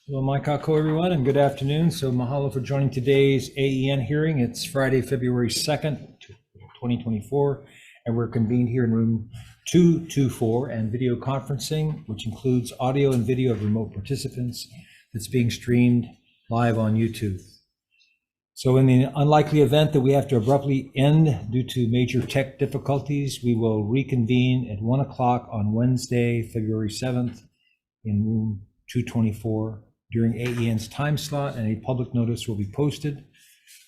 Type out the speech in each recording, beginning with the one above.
Well, Maikako, everyone, and good afternoon. So mahalo for joining today's AEN hearing. It's Friday, February 2nd, 2024, and we're convened here in room 224 and video conferencing, which includes audio and video of remote participants that's being streamed live on YouTube. So in the unlikely event that we have to abruptly end due to major tech difficulties, we will reconvene at 1 o'clock on Wednesday, February 7th in room 224 during AEN's time slot, and a public notice will be posted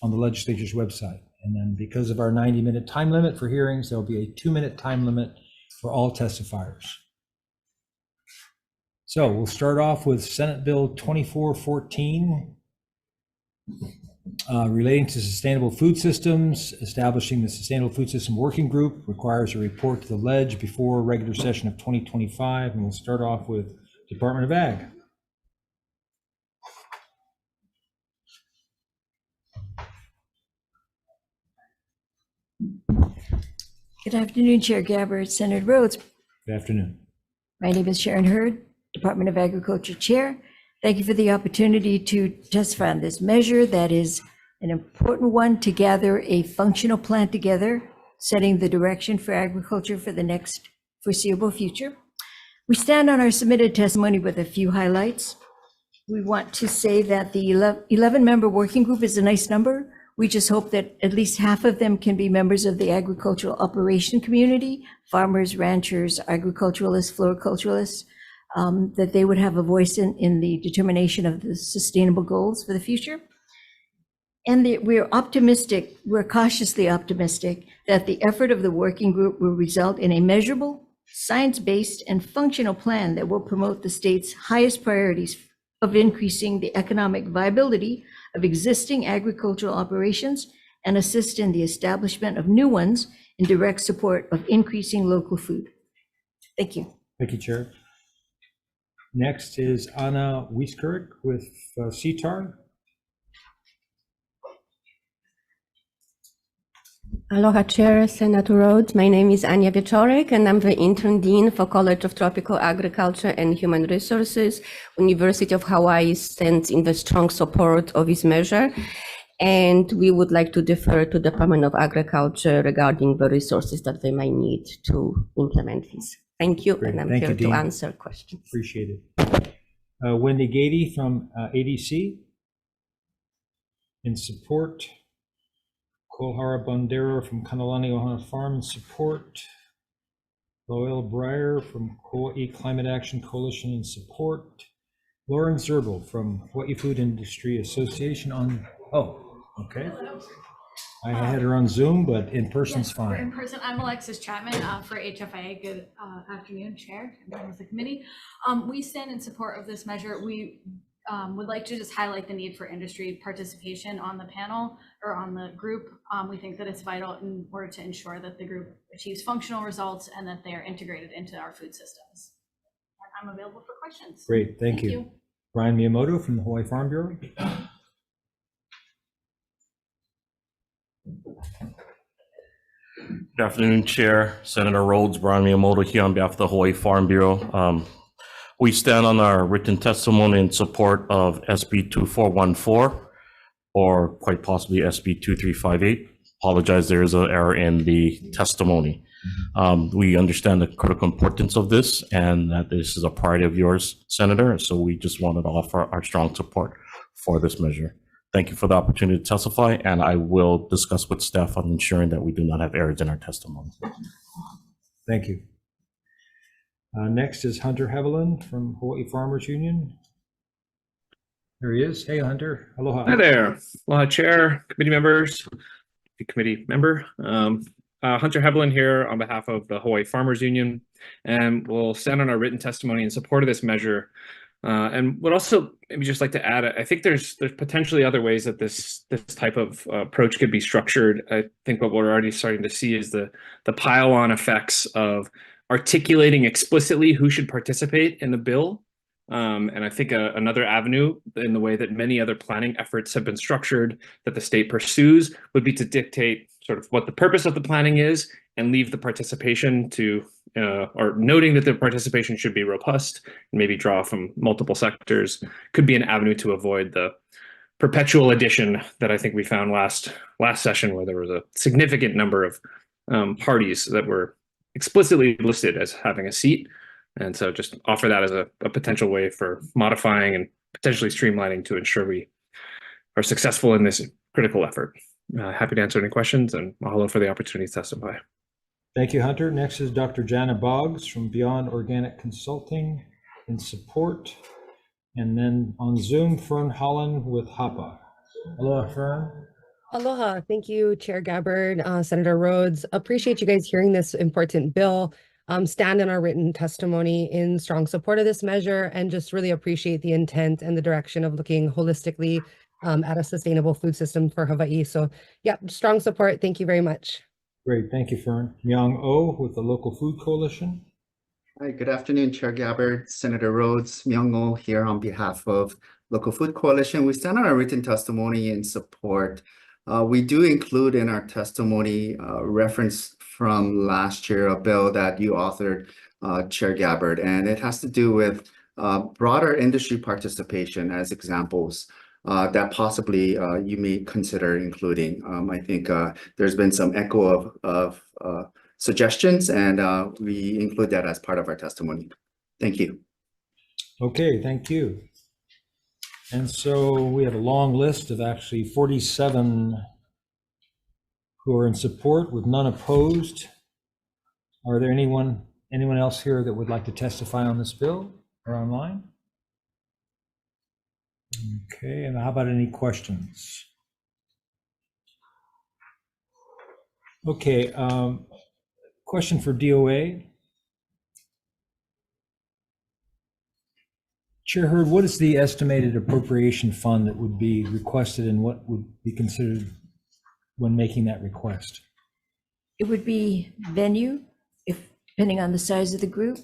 on the legislature's website. And then because of our 90-minute time limit for hearings, there'll be a 2-minute time limit for all testifiers. So we'll start off with Senate Bill 2414, relating to sustainable food systems. Establishing the Sustainable Food System Working Group requires a report to the Ledge before regular session of 2025, and we'll start off with Department of Ag. Good afternoon, Chair Gabbard, Senator Rhodes. Good afternoon. My name is Sharon Hurd, Department of Agriculture Chair. Thank you for the opportunity to testify on this measure that is an important one to gather a functional plan together, setting the direction for agriculture for the next foreseeable future. We stand on our submitted testimony with a few highlights. We want to say that the 11-member working group is a nice number. We just hope that at least half of them can be members of the agricultural operation community, farmers, ranchers, agriculturalists, floriculturalists, that they would have a voice in the determination of the sustainable goals for the future. And we're optimistic, we're cautiously optimistic that the effort of the working group will result in a measurable, science-based and functional plan that will promote the state's highest priorities of increasing the economic viability of existing agricultural operations and assist in the establishment of new ones in direct support of increasing local food. Thank you. Thank you, Chair. Next is Anna Wieskirk with CTAR. Aloha, Chair, Senator Rhodes. My name is Anya Wieczorek, and I'm the Interim Dean for College of Tropical Agriculture and Human Resources. University of Hawaii stands in the strong support of this measure, and we would like to defer to the Department of Agriculture regarding the resources that they might need to implement this. Thank you, Great. and I'm Thank here you, to Dean. answer questions. Appreciate it. Wendy Gady from ADC. In support. Kohara Bondero from Kanalani Ohana Farm in support. Loel Breyer from Hawai'i Climate Action Coalition in support. Lauren Zergel from Hawaii Food Industry Association on, okay. I had her on Zoom, but in person's fine. In person, I'm Alexis Chapman for HFIA. Good afternoon, Chair, and members of the committee. We stand in support of this measure. We would like to just highlight the need for industry participation on the panel or on the group. We think that it's vital in order to ensure that the group achieves functional results and that they are integrated into our food systems. I'm available for questions. Great, thank you. Brian Miyamoto from the Hawaii Farm Bureau. Good afternoon, Chair, Senator Rhodes, Brian Miyamoto here on behalf of the Hawaii Farm Bureau. We stand on our written testimony in support of SB 2414, or quite possibly SB 2358. Apologize, there is an error in the testimony. We understand the critical importance of this and that this is a priority of yours, Senator, so we just wanted to offer our strong support for this measure. Thank you for the opportunity to testify, and I will discuss with staff on ensuring that we do not have errors in our testimony. Thank you. Next is Hunter Hevelin from Hawaii Farmers Union. There he is. Hey, Hunter. Aloha. Hi there. Aloha, Chair, committee members, committee member. Hunter Hevelin here on behalf of the Hawaii Farmers Union, and we'll stand on our written testimony in support of this measure. And would also maybe just like to add, I think there's potentially other ways that this type of approach could be structured. I think what we're already starting to see is the pile-on effects of articulating explicitly who should participate in the bill. And I think another avenue in the way that many other planning efforts have been structured that the state pursues would be to dictate sort of what the purpose of the planning is and leave the participation to or noting that the participation should be robust and maybe draw from multiple sectors could be an avenue to avoid the perpetual addition that I think we found last session, where there was a significant number of parties that were explicitly listed as having a seat. And so just offer that as a potential way for modifying and potentially streamlining to ensure we are successful in this critical effort. Happy to answer any questions, and mahalo for the opportunity to testify. Thank you, Hunter. Next is Dr. Jana Boggs from Beyond Organic Consulting in support. And then on Zoom, Fern Holland with HAPA. Aloha, Fern. Aloha. Thank you, Chair Gabbard, Senator Rhodes. Appreciate you guys hearing this important bill. Stand in our written testimony in strong support of this measure, and just really appreciate the intent and the direction of looking holistically at a sustainable food system for Hawaii. So yeah, strong support. Thank you very much. Great, thank you, Fern. Myung Oh with the Local Food Coalition. Hi, good afternoon, Chair Gabbard, Senator Rhodes, Myung Oh here on behalf of Local Food Coalition. We stand on our written testimony in support. We do include in our testimony reference from last year, a bill that you authored, Chair Gabbard, and it has to do with broader industry participation as examples that possibly you may consider including. I think there's been some echo of suggestions, and we include that as part of our testimony. Thank you. Okay, thank you. And so we have a long list of actually 47 who are in support with none opposed. Are there anyone else here that would like to testify on this bill or online? Okay, and how about any questions? Okay, question for DOA. Chair Hurd, what is the estimated appropriation fund that would be requested, and what would be considered when making that request? It would be venue, if depending on the size of the group,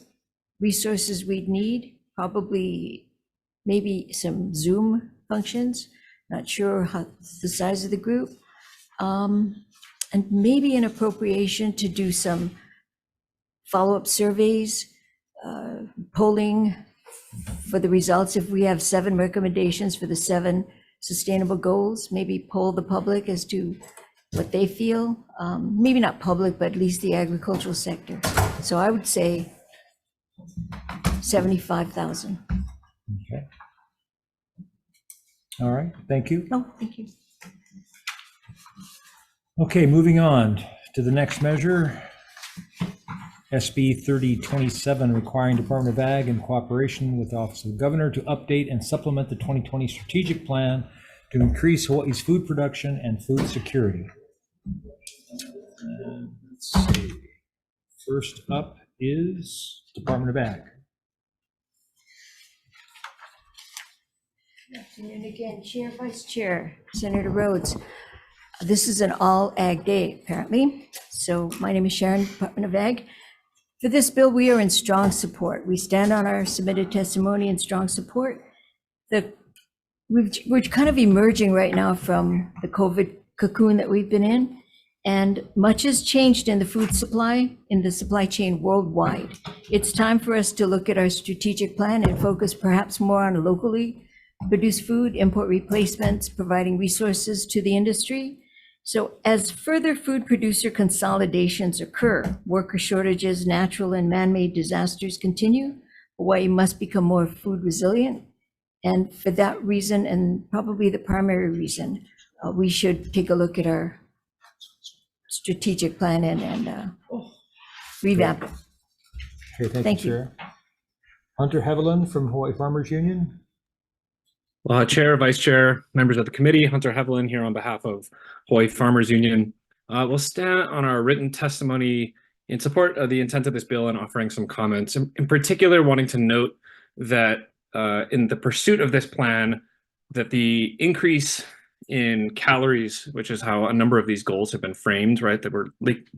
resources we'd need, probably maybe some Zoom functions, not sure how the size of the group, and maybe an appropriation to do some follow-up surveys, polling for the results. If we have 7 recommendations for the 7 sustainable goals, maybe poll the public as to what they feel, maybe not public, but at least the agricultural sector. So I would say 75,000. Okay. All right, thank you. Oh, thank you. Okay, moving on to the next measure. SB 3027, requiring Department of Ag in cooperation with the Office of the Governor to update and supplement the 2020 strategic plan to increase Hawaii's food production and food security. And let's see. First up is Department of Ag. Good afternoon again, Chair, Vice Chair, Senator Rhodes. This is an all ag day, apparently. So my name is Sharon, Department of Ag. For this bill, we are in strong support. We stand on our submitted testimony in strong support. We're kind of emerging right now from the COVID cocoon that we've been in, and much has changed in the food supply, in the supply chain worldwide. It's time for us to look at our strategic plan and focus perhaps more on locally produced food, import replacements, providing resources to the industry. So as further food producer consolidations occur, worker shortages, natural and man-made disasters continue, Hawaii must become more food resilient. And for that reason, and probably the primary reason, we should take a look at our strategic plan and revamp it. Okay, Thank you, you. Chair. Hunter Heveland from Hawaii Farmers Union. Chair, Vice Chair, members of the committee, Hunter Heveland here on behalf of Hawaii Farmers Union. We'll stand on our written testimony in support of the intent of this bill and offering some comments. In particular, wanting to note that in the pursuit of this plan, that the increase in calories, which is how a number of these goals have been framed, right, that we're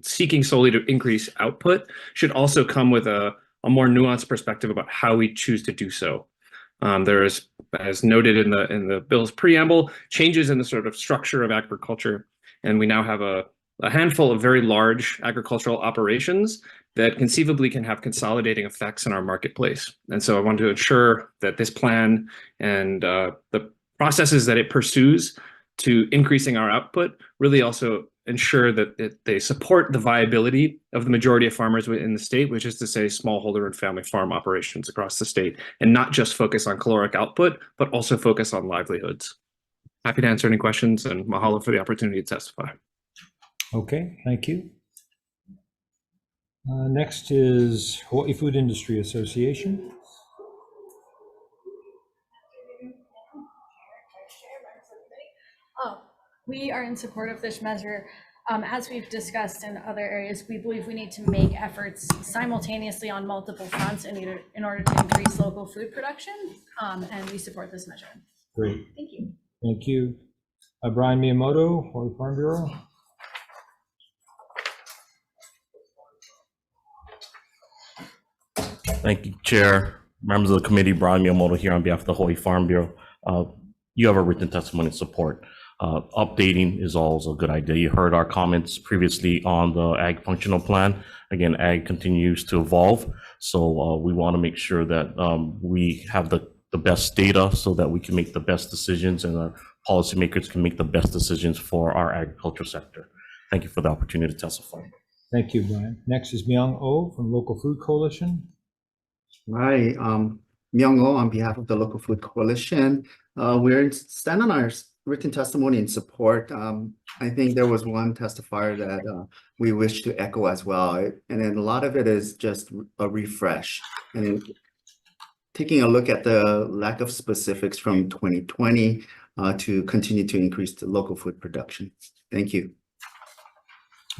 seeking solely to increase output, should also come with a more nuanced perspective about how we choose to do so. There is, as noted in the bill's preamble, changes in the sort of structure of agriculture, and we now have a handful of very large agricultural operations that conceivably can have consolidating effects in our marketplace. And so I want to ensure that this plan and the processes that it pursues to increasing our output really also ensure that they support the viability of the majority of farmers within the state, which is to say smallholder and family farm operations across the state, and not just focus on caloric output, but also focus on livelihoods. Happy to answer any questions, and mahalo for the opportunity to testify. Okay, thank you. Next is Hawaii Food Industry Association. We are in support of this measure. As we've discussed in other areas, we believe we need to make efforts simultaneously on multiple fronts in order to increase local food production, and we support this measure. Great. Thank you. Thank you. Brian Miyamoto, Hawaii Farm Bureau. Thank you, Chair. Members of the committee, Brian Miyamoto here on behalf of the Hawaii Farm Bureau. You have a written testimony support. Updating is always a good idea. You heard our comments previously on the Ag Functional Plan. Again, Ag continues to evolve. So we want to make sure that we have the best data so that we can make the best decisions and our policymakers can make the best decisions for our agriculture sector. Thank you for the opportunity to testify. Thank you, Brian. Next is Myung Oh from Local Food Coalition. Hi, Myung Oh on behalf of the Local Food Coalition. We're standing on our written testimony in support. I think there was one testifier that we wish to echo as well. And then a lot of it is just a refresh. And taking a look at the lack of specifics from 2020 to continue to increase the local food production. Thank you.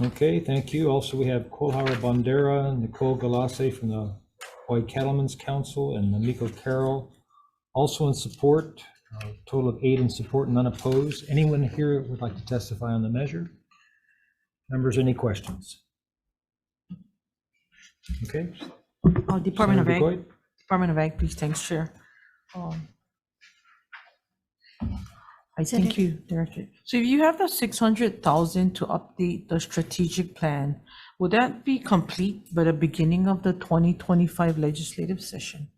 Okay, thank you. Also, we have Kolhara Bandera, Nicole Galassi from the Hawaii Cattlemen's Council, and Miko Carroll also in support. Total of 8 in support, none opposed. Anyone here would like to testify on the measure? Members, any questions? Okay. Department of Senator Ag. Ducoit? Department of Ag, please. Thanks, Chair. I thank you, Director. So if you have the 600,000 to update the strategic plan, would that be complete by the beginning of the 2025 legislative session?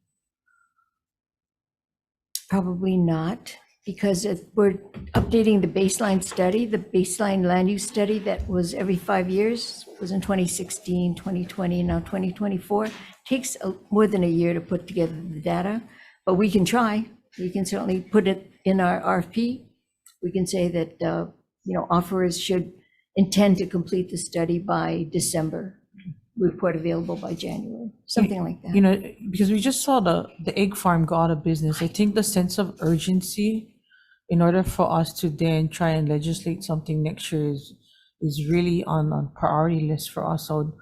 Probably not, because we're updating the baseline study, the baseline land use study that was every 5 years, was in 2016, 2020, now 2024. Takes more than a year to put together the data, but we can try. We can certainly put it in our RFP. We can say that, offerers should intend to complete the study by December. Report available by January, something like that. Because we just saw the egg farm go out of business. I think the sense of urgency in order for us to then try and legislate something next year is really on priority list for us. So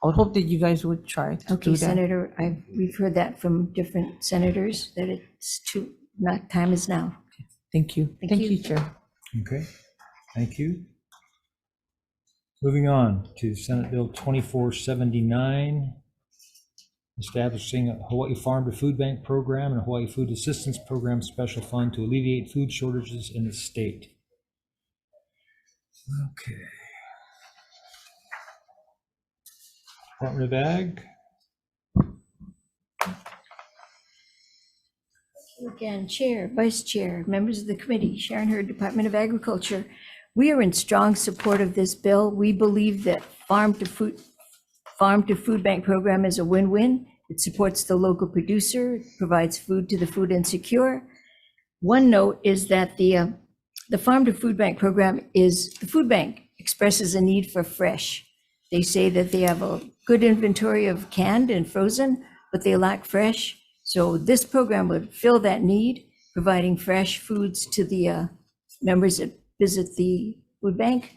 I would hope that you guys would try to Okay, do that. Senator, we've heard that from different senators, that it's time is now. Thank you. Thank Thank you. you, Chair. Okay, thank you. Moving on to Senate Bill 2479, establishing a Hawaii Farm to Food Bank Program and a Hawaii Food Assistance Program Special Fund to alleviate food shortages in the state. Okay. Department of Ag. Again, Chair, Vice Chair, members of the committee, Sharon Hurd, Department of Agriculture. We are in strong support of this bill. We believe that farm to food bank program is a win-win. It supports the local producer, it provides food to the food insecure. One note is that the farm to food bank program the food bank expresses a need for fresh. They say that they have a good inventory of canned and frozen, but they lack fresh. So this program would fill that need, providing fresh foods to the members that visit the food bank.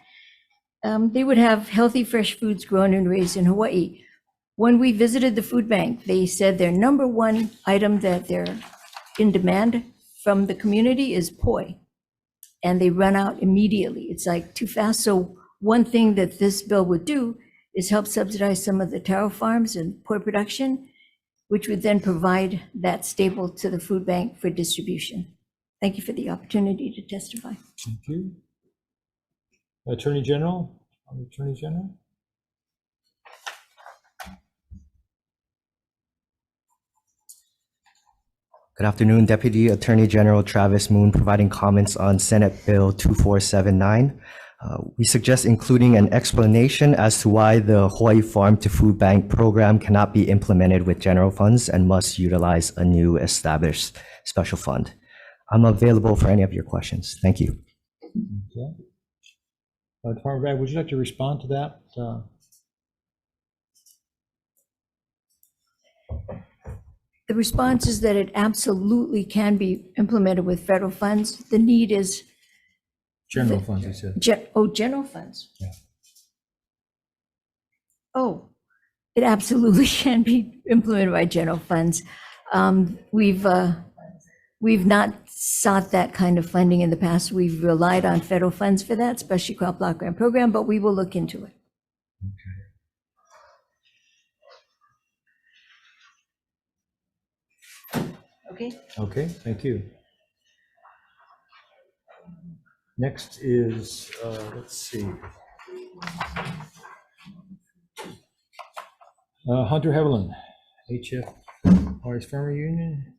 They would have healthy, fresh foods grown and raised in Hawaii. When we visited the food bank, they said their number one item that they're in demand from the community is poi, and they run out immediately. It's like too fast. So one thing that this bill would do is help subsidize some of the taro farms and poi production, which would then provide that staple to the food bank for distribution. Thank you for the opportunity to testify. Thank you. Attorney General. Good afternoon, Deputy Attorney General Travis Moon providing comments on Senate Bill 2479. We suggest including an explanation as to why the Hawaii Farm to Food Bank program cannot be implemented with general funds and must utilize a new established special fund. I'm available for any of your questions. Thank you. Okay. Department of Ag, would you like to respond to that? The response is that it absolutely can be implemented with federal funds. The need is, General funds, you said. general funds. Yeah. Oh, it absolutely can be implemented by general funds. We've not sought that kind of funding in the past. We've relied on federal funds for that, especially crop block grant program, but we will look into it. Okay. Okay, thank you. Next is, let's see. Hunter Heveland, HF, Hawaii Farmer Union.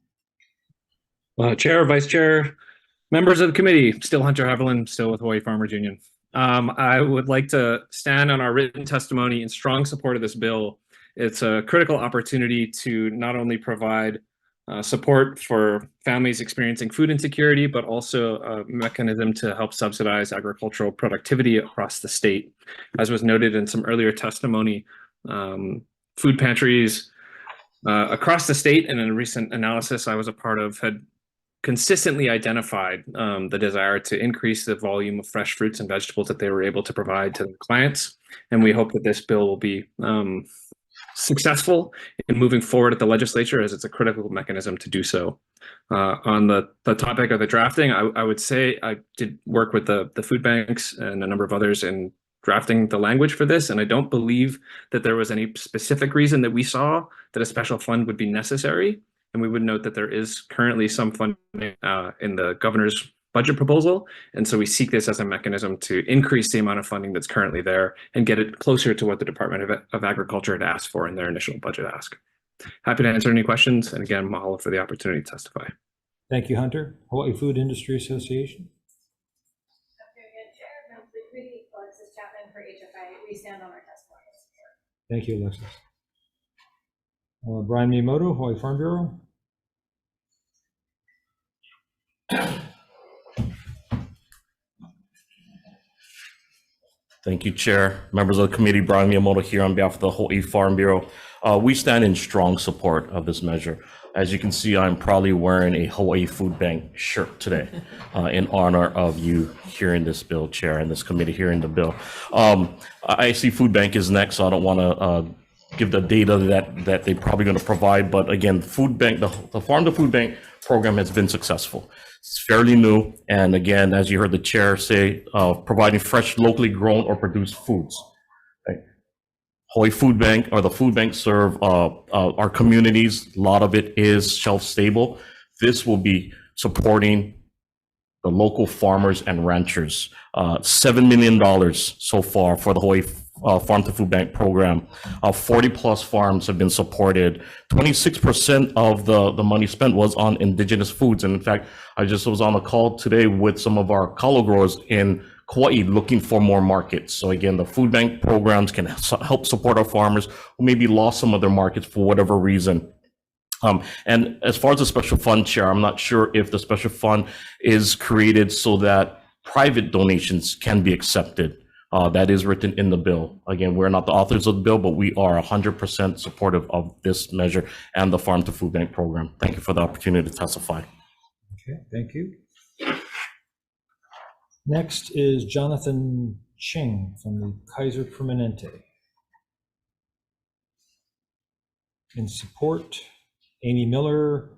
Chair, Vice Chair, members of the committee, still Hunter Heveland, still with Hawaii Farmers Union. I would like to stand on our written testimony in strong support of this bill. It's a critical opportunity to not only provide support for families experiencing food insecurity, but also a mechanism to help subsidize agricultural productivity across the state. As was noted in some earlier testimony, food pantries across the state, and in a recent analysis I was a part of, had consistently identified the desire to increase the volume of fresh fruits and vegetables that they were able to provide to their clients. And we hope that this bill will be successful in moving forward at the legislature, as it's a critical mechanism to do so. On the topic of the drafting, I would say I did work with the food banks and a number of others in drafting the language for this, and I don't believe that there was any specific reason that we saw that a special fund would be necessary. And we would note that there is currently some funding in the governor's budget proposal. And so we seek this as a mechanism to increase the amount of funding that's currently there and get it closer to what the Department of Agriculture had asked for in their initial budget ask. Happy to answer any questions. And again, mahalo for the opportunity to testify. Thank you, Hunter. Hawaii Food Industry Association. Chair, members of the committee, Alexis Chapman for HFI. We stand on our testimony. Thank you, Alexis. Brian Miyamoto, Hawaii Farm Bureau. Thank you, Chair. Members of the committee, Brian Miyamoto here on behalf of the Hawaii Farm Bureau. We stand in strong support of this measure. As you can see, I'm proudly wearing a Hawaii Food Bank shirt today in honor of you hearing this bill, Chair, and this committee hearing the bill. I see Food Bank is next, so I don't want to give the data that they're probably going to provide. But again, Food Bank, the Farm to Food Bank program has been successful. It's fairly new. And again, as you heard the chair say, providing fresh, locally grown or produced foods. Right? Hawaii Food Bank, or the Food Bank, serve our communities. A lot of it is shelf stable. This will be supporting the local farmers and ranchers. $7 million so far for the Hawaii Farm to Food Bank program. 40 plus farms have been supported. 26% of the money spent was on indigenous foods. And in fact, I just was on a call today with some of our kalo growers in Kauai looking for more markets. So again, the food bank programs can help support our farmers who maybe lost some of their markets for whatever reason. And as far as the special fund, Chair, I'm not sure if the special fund is created so that private donations can be accepted. That is written in the bill. Again, we're not the authors of the bill, but we are 100% supportive of this measure and the Farm to Food Bank program. Thank you for the opportunity to testify. Okay, thank you. Next is Jonathan Ching from the Kaiser Permanente. In support, Amy Miller,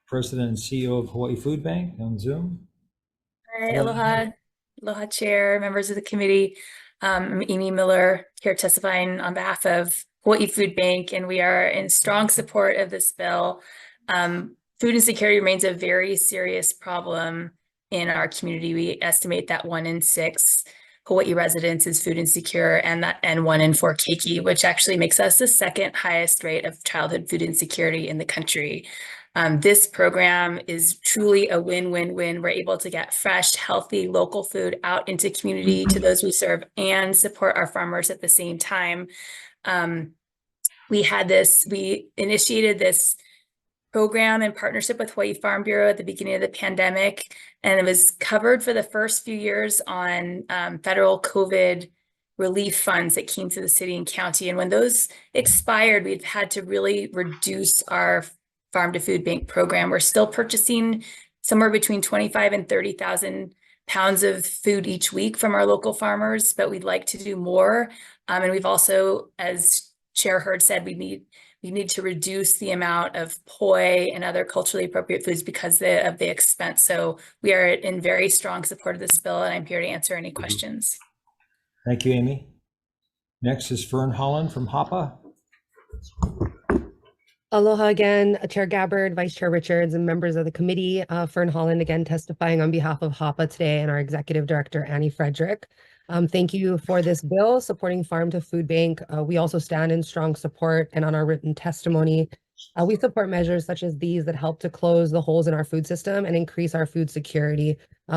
President and CEO of Hawaii Food Bank on Zoom. Hi, aloha. Aloha, Chair, members of the committee. I'm Amy Miller, here testifying on behalf of Hawaii Food Bank, and we are in strong support of this bill. Food insecurity remains a very serious problem in our community. We estimate that 1 in 6 Hawaii residents is food insecure, and 1 in 4 keiki, which actually makes us the second highest rate of childhood food insecurity in the country. This program is truly a win-win-win. We're able to get fresh, healthy, local food out into community to those we serve and support our farmers at the same time. We initiated this program in partnership with Hawai'i Farm Bureau at the beginning of the pandemic, and it was covered for the first few years on federal COVID relief funds that came to the city and county. And when those expired, we've had to really reduce our farm to food bank program. We're still purchasing somewhere between 25 and 30,000 pounds of food each week from our local farmers, but we'd like to do more. And we've also, as Chair Hurd said, we need to reduce the amount of poi and other culturally appropriate foods because of the expense. So we are in very strong support of this bill, and I'm here to answer any questions. Thank you, Amy. Next is Fern Holland from HAPA. Aloha again, Chair Gabbard, Vice Chair Richards, and members of the committee. Fern Holland again testifying on behalf of HAPA today and our Executive Director, Annie Frederick. Thank you for this bill supporting Farm to Food Bank. We also stand in strong support, and on our written testimony, we support measures such as these that help to close the holes in our food system and increase our food security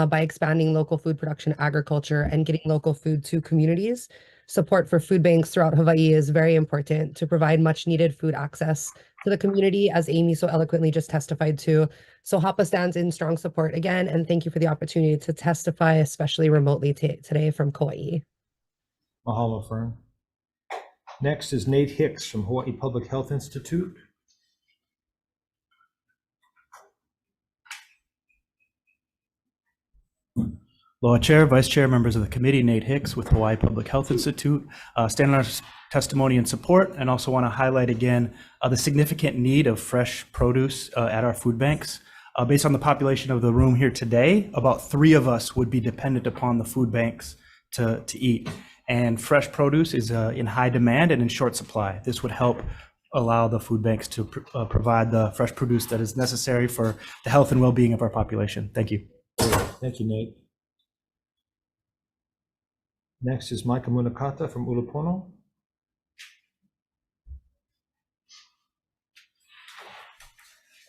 by expanding local food production agriculture and getting local food to communities. Support for food banks throughout Hawaii is very important to provide much needed food access to the community, as Amy so eloquently just testified to. So HAPA stands in strong support again, and thank you for the opportunity to testify, especially remotely today from Kauai. Mahalo, Fern. Next is Nate Hicks from Hawaii Public Health Institute. Aloha Chair, Vice Chair, members of the committee, Nate Hicks with Hawaii Public Health Institute. Stand on our testimony and support, and also want to highlight again the significant need of fresh produce at our food banks. Based on the population of the room here today, about 3 of us would be dependent upon the food banks to eat. And fresh produce is in high demand and in short supply. This would help allow the food banks to provide the fresh produce that is necessary for the health and well-being of our population. Thank you. Thank you, Nate. Next is Micah Munakata from Ulupono.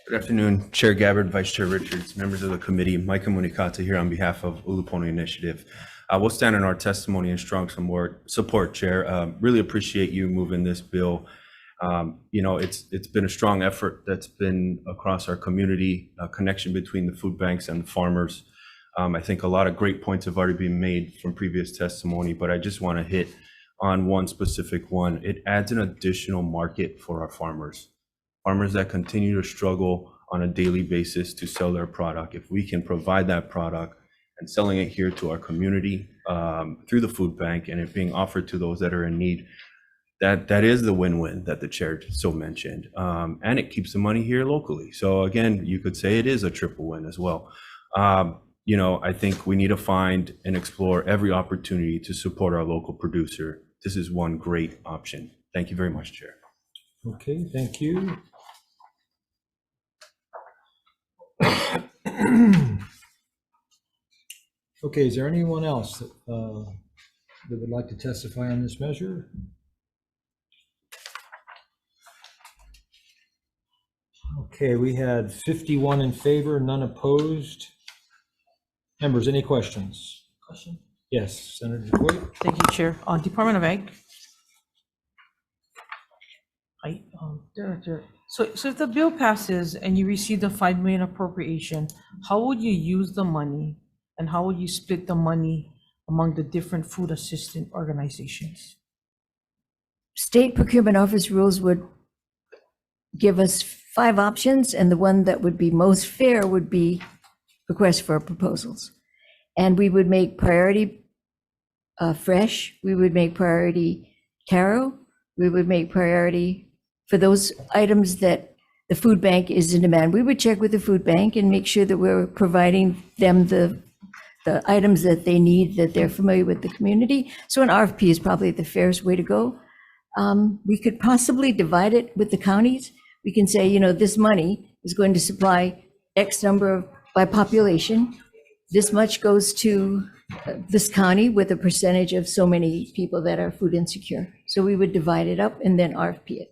Good afternoon, Chair Gabbard, Vice Chair Richards, members of the committee. Micah Munikata here on behalf of Ulupono Initiative. We'll stand in our testimony in strong support, Chair. Really appreciate you moving this bill. You know, it's been a strong effort that's been across our community, a connection between the food banks and the farmers. I think a lot of great points have already been made from previous testimony, but I just want to hit on one specific one. It adds an additional market for our farmers that continue to struggle on a daily basis to sell their product. If we can provide that product and selling it here to our community through the food bank, and it being offered to those that are in need, that is the win-win that the chair so mentioned. And it keeps the money here locally. So again, you could say it is a triple win as well. You know, I think we need to find and explore every opportunity to support our local producer. This is one great option. Thank you very much, Chair. Okay, thank you. Okay, is there anyone else that would like to testify on this measure? Okay, we had 51 in favor, none opposed. Members, any questions? Question? Yes, Senator DeWitt. Thank you, Chair. On Department of Ag. So if the bill passes and you receive the $5 million appropriation, how would you use the money, and how would you split the money among the different food assistance organizations? State Procurement Office rules would give us 5 options, and the one that would be most fair would be request for proposals. And we would make priority fresh, we would make priority taro, we would make priority for those items that the food bank is in demand. We would check with the food bank and make sure that we're providing them the items that they need, that they're familiar with the community. So an RFP is probably the fairest way to go. We could possibly divide it with the counties. We can say, you know, this money is going to supply X number by population. This much goes to this county with a percentage of so many people that are food insecure. So we would divide it up and then RFP it.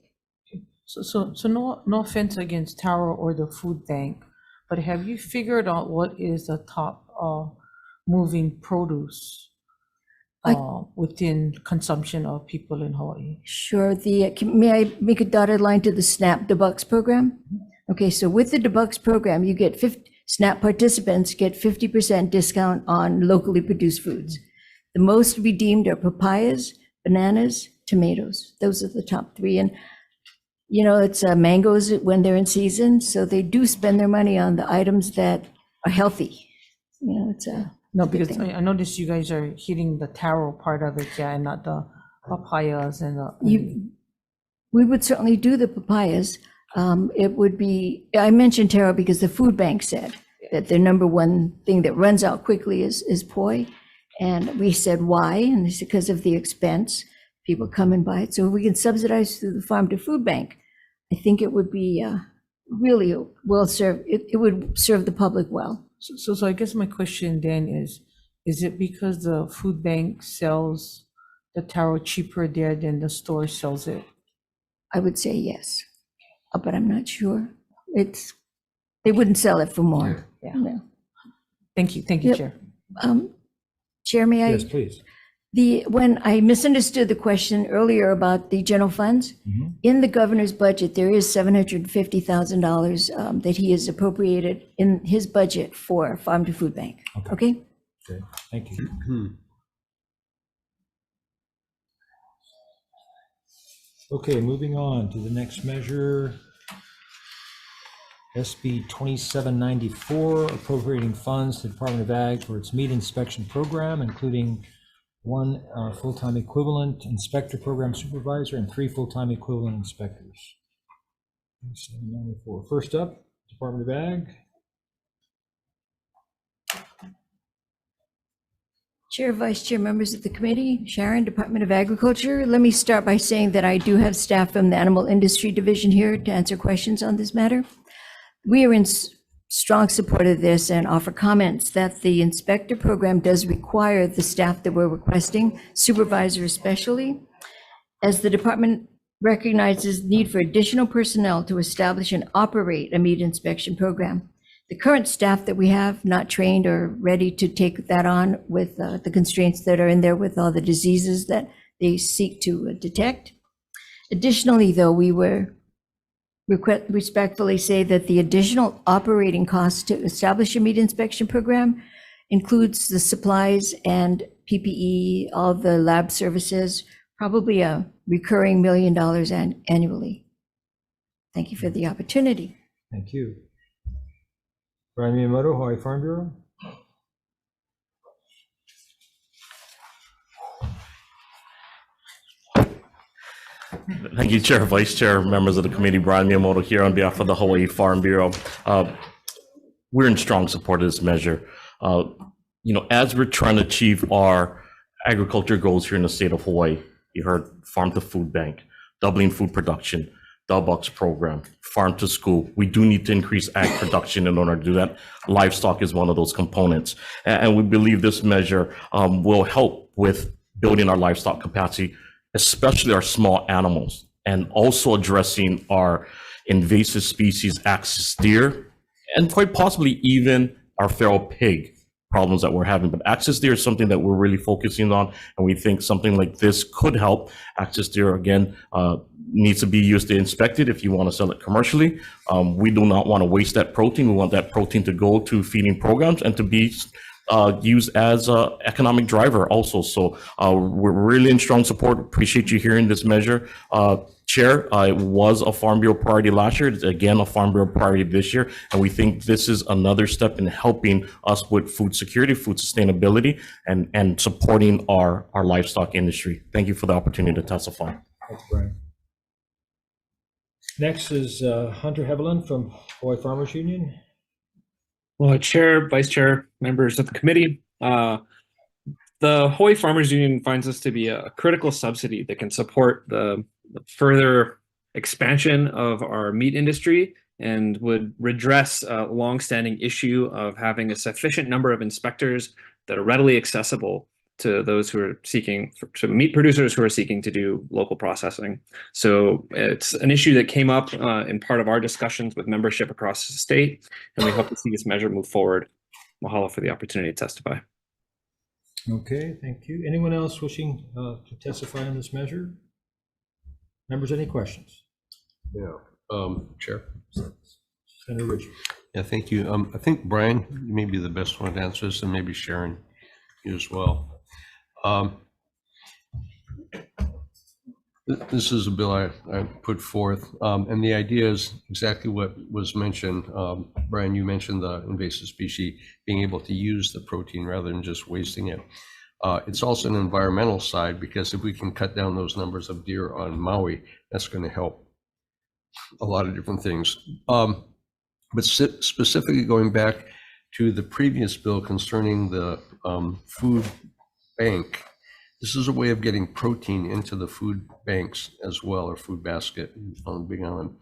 So no offense against Taro or the food bank, but have you figured out what is the top moving produce within consumption of people in Hawaii? Sure. May I make a dotted line to the SNAP debucks program? Okay, so with the debucks program, you get SNAP participants get 50% discount on locally produced foods. The most redeemed are papayas, bananas, tomatoes. Those are the top three. And it's mangoes when they're in season, so they do spend their money on the items that are healthy. It's a No, good because thing. I noticed you guys are hitting the taro part of it, yeah, and not the papayas and the. We would certainly do the papayas. It would be, I mentioned taro because the food bank said that their number one thing that runs out quickly is poi. And we said, why? And they said, because of the expense. People come and buy it. So if we can subsidize through the farm to food bank, I think it would be really well served. It would serve the public well. So I guess my question then is it because the food bank sells the taro cheaper there than the store sells it? I would say yes, but I'm not sure. They wouldn't sell it for more. Yeah. No. Thank you, Yep. Chair. Chair, may I? Yes, please. When I misunderstood the question earlier about the general funds, in the governor's budget, there is $750,000 that he has appropriated in his budget for farm to food bank. Okay? Okay, thank you. Okay, moving on to the next measure. SB 2794, appropriating funds to the Department of Ag for its meat inspection program, including one full-time equivalent inspector program supervisor and 3 full-time equivalent inspectors. 2794. First up, Department of Ag. Chair, Vice Chair, members of the committee, Sharon, Department of Agriculture. Let me start by saying that I do have staff from the Animal Industry Division here to answer questions on this matter. We are in strong support of this and offer comments that the inspector program does require the staff that we're requesting, supervisor especially, as the department recognizes need for additional personnel to establish and operate a meat inspection program. The current staff that we have not trained or ready to take that on with the constraints that are in there with all the diseases that they seek to detect. Additionally, though, we were respectfully say that the additional operating costs to establish a meat inspection program includes the supplies and PPE, all the lab services, probably a recurring $1 million annually. Thank you for the opportunity. Thank you. Brian Miyamoto, Hawaii Farm Bureau. Thank you, Chair, Vice Chair, members of the committee. Brian Miyamoto here on behalf of the Hawaii Farm Bureau. We're in strong support of this measure. As we're trying to achieve our agriculture goals here in the state of Hawaii, you heard farm to food bank, doubling food production, the Bucks program, farm to school. We do need to increase ag production in order to do that. Livestock is one of those components. And we believe this measure will help with building our livestock capacity, especially our small animals, and also addressing our invasive species, axis deer, and quite possibly even our feral pig problems that we're having. But axis deer is something that we're really focusing on, and we think something like this could help. Axis deer, again, needs to be used to inspect it if you want to sell it commercially. We do not want to waste that protein. We want that protein to go to feeding programs and to be used as an economic driver also. So we're really in strong support. Appreciate you hearing this measure. Chair, it was a Farm Bureau priority last year. It's again a Farm Bureau priority this year. And we think this is another step in helping us with food security, food sustainability, and supporting our livestock industry. Thank you for the opportunity to testify. Thanks, Brian. Next is Hunter Heveland from Hawaii Farmers Union. Well, Chair, Vice Chair, members of the committee, the Hawaii Farmers Union finds this to be a critical subsidy that can support the further expansion of our meat industry and would redress a longstanding issue of having a sufficient number of inspectors that are readily accessible to those who are seeking to meet producers who are seeking to do local processing. So it's an issue that came up in part of our discussions with membership across the state, and we hope to see this measure move forward. Mahalo for the opportunity to testify. Okay, thank you. Anyone else wishing to testify on this measure? Members, any questions? Yeah, Chair. Senator Richard. Yeah, thank you. I think Brian, you may be the best one to answer this, and maybe Sharon, you as well. This is a bill I put forth, and the idea is exactly what was mentioned. Brian, you mentioned the invasive species being able to use the protein rather than just wasting it. It's also an environmental side, because if we can cut down those numbers of deer on Maui, that's going to help a lot of different things. But specifically going back to the previous bill concerning the food bank, this is a way of getting protein into the food banks as well, or food basket on Big Island.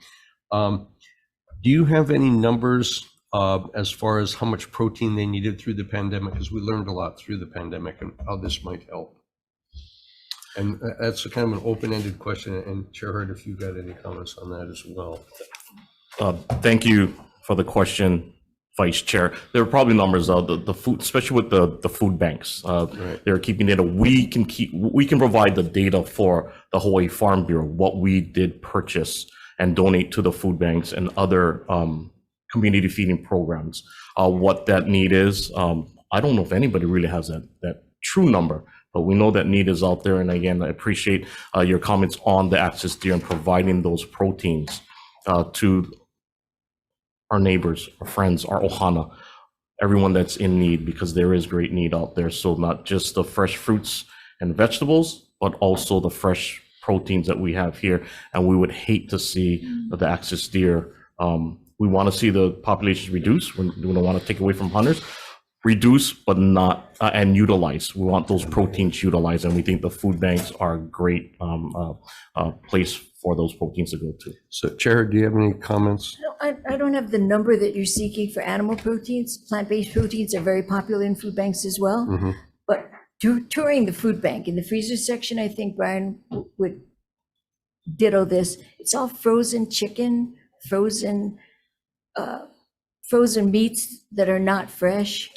Do you have any numbers as far as how much protein they needed through the pandemic? Because we learned a lot through the pandemic and how this might help. And that's a kind of an open-ended question. And Chair Hurd, if you've got any comments on that as well. Thank you for the question, Vice Chair. There are probably numbers of the food, especially with the food banks. Right. They're keeping data. We can provide the data for the Hawaii Farm Bureau, what we did purchase and donate to the food banks and other community feeding programs. What that need is, I don't know if anybody really has that true number, but we know that need is out there. And again, I appreciate your comments on the access deer and providing those proteins to our neighbors, our friends, our ohana, everyone that's in need, because there is great need out there. So not just the fresh fruits and vegetables, but also the fresh proteins that we have here. And we would hate to see the access deer. We want to see the populations reduce. We don't want to take away from hunters. Reduce, but not, and utilize. We want those proteins utilized, and we think the food banks are a great place for those proteins to go to. So Chair, do you have any comments? No, I don't have the number that you're seeking for animal proteins. Plant-based proteins are very popular in food banks as well. Mm-hmm. But touring the food bank, in the freezer section, I think Brian would ditto this. It's all frozen chicken, frozen meats that are not fresh.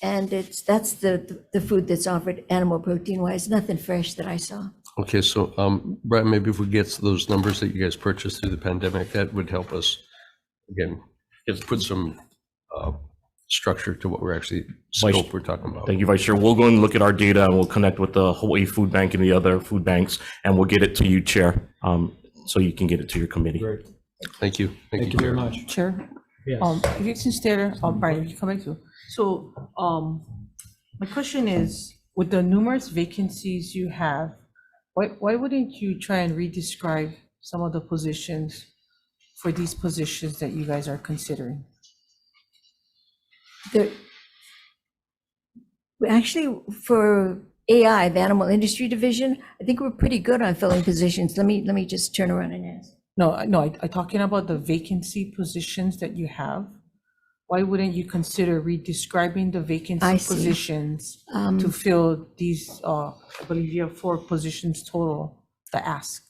And that's the food that's offered animal protein wise, nothing fresh that I saw. Okay, so Brian, maybe if we get to those numbers that you guys purchased through the pandemic, that would help us, again, put some structure to what we're actually, scope we're talking about. Thank you, Vice Chair. We'll go and look at our data, and we'll connect with the Hawaii Food Bank and the other food banks, and we'll get it to you, Chair, so you can get it to your committee. Great. Thank you. Thank you very much. Chair, Yes. if you can stay there, Brian, you come back to. So my question is, with the numerous vacancies you have, why wouldn't you try and redescribe some of the positions for these positions that you guys are considering? Actually, for AI, the Animal Industry Division, I think we're pretty good on filling positions. Let me just turn around and ask. No, I'm talking about the vacancy positions that you have. Why wouldn't you consider redescribing the vacancy positions to fill these, I believe you have 4 positions total to ask?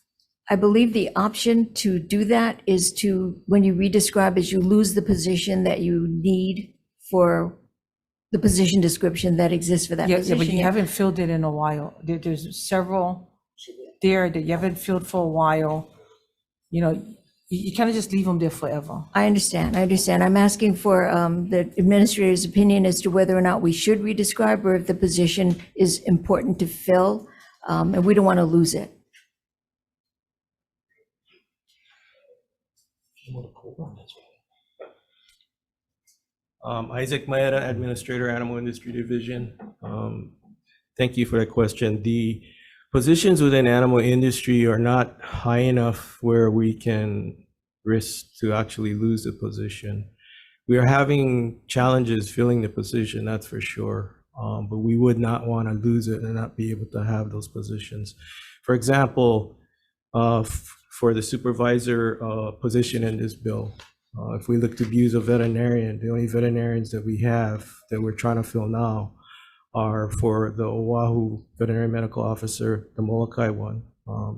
I believe the option to do that is to, when you redescribe, is you lose the position that you need for the position description that exists for that position. Yeah, but you haven't filled it in a while. There's several there that you haven't filled for a while. You know, you can't just leave them there forever. I understand. I'm asking for the administrator's opinion as to whether or not we should redescribe, or if the position is important to fill, and we don't want to lose it. Isaac Maeda, Administrator, Animal Industry Division. Thank you for that question. The positions within animal industry are not high enough where we can risk to actually lose the position. We are having challenges filling the position, that's for sure. But we would not want to lose it and not be able to have those positions. For example, for the supervisor position in this bill, if we look to use a veterinarian, the only veterinarians that we have that we're trying to fill now are for the Oahu veterinary medical officer, the Molokai one,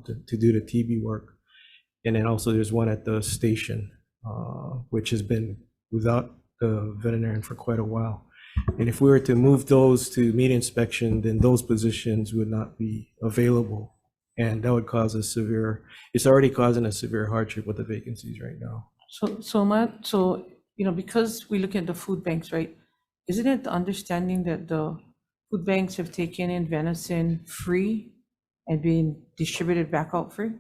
to do the TB work. And then also there's one at the station, which has been without the veterinarian for quite a while. And if we were to move those to meat inspection, then those positions would not be available. And that would cause it's already causing a severe hardship with the vacancies right now. So because we look at the food banks, right? Isn't it the understanding that the food banks have taken in venison free and being distributed back out free?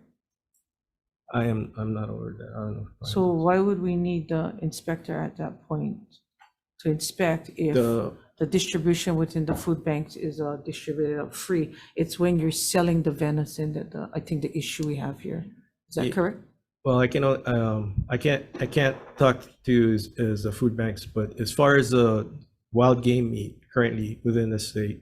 I'm not aware of that. I don't know. So why would we need the inspector at that point to inspect if the distribution within the food banks is distributed out free? It's when you're selling the venison that I think the issue we have here. Is that correct? Well, I can't talk to as the food banks, but as far as the wild game meat currently within the state,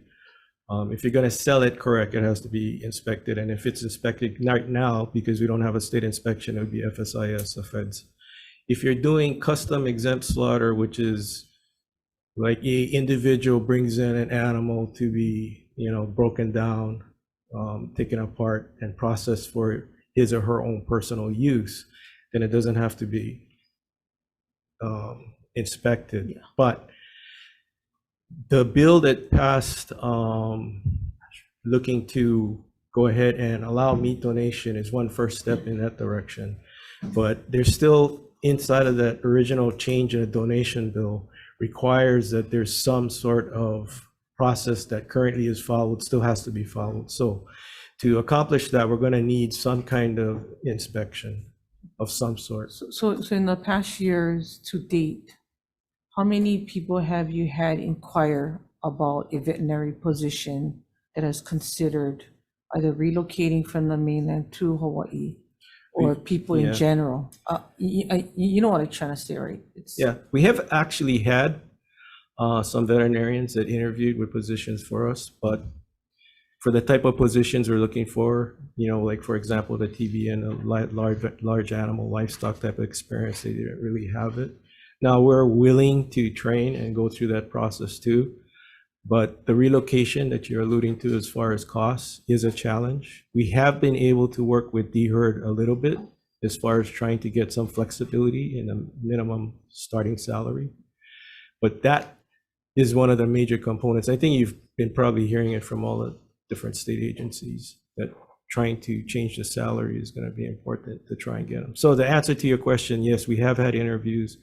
if you're going to sell it, correct, it has to be inspected. And if it's inspected right now, because we don't have a state inspection, it would be FSIS, the feds. If you're doing custom exempt slaughter, which is like a individual brings in an animal to be, broken down, taken apart and processed for his or her own personal use, then it doesn't have to be inspected. Yeah. But the bill that passed looking to go ahead and allow meat donation is one first step in that direction. But there's still, inside of that original change in a donation bill, requires that there's some sort of process that currently is followed, still has to be followed. So to accomplish that, we're going to need some kind of inspection of some sort. So in the past years to date, how many people have you had inquire about a veterinary position that has considered either relocating from the mainland to Hawaii or people in general? You know what I'm trying to say, right? Yeah, we have actually had some veterinarians that interviewed with positions for us, but for the type of positions we're looking for, like for example, the TB and a large animal livestock type of experience, they didn't really have it. Now we're willing to train and go through that process too, but the relocation that you're alluding to as far as costs is a challenge. We have been able to work with DHERD a little bit as far as trying to get some flexibility in the minimum starting salary, but that is one of the major components. I think you've been probably hearing it from all the different state agencies that trying to change the salary is going to be important to try and get them. So the answer to your question, yes, we have had interviews.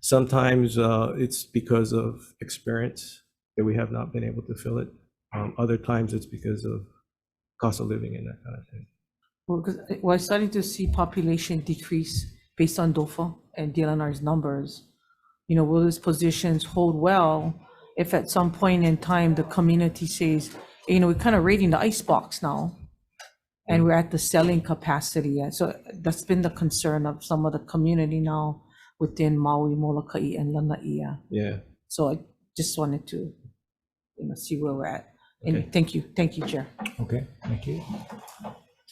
Sometimes it's because of experience that we have not been able to fill it. Other times it's because of cost of living and that kind of thing. Well, because we're starting to see population decrease based on DOFA and DLNR's numbers. Will these positions hold well if at some point in time the community says, we're kind of raiding the icebox now and we're at the selling capacity. So that's been the concern of some of the community now within Maui, Molokai, and Lana'ia. Yeah. So I just wanted to, see where we're at. And thank you, Chair. Okay, thank you.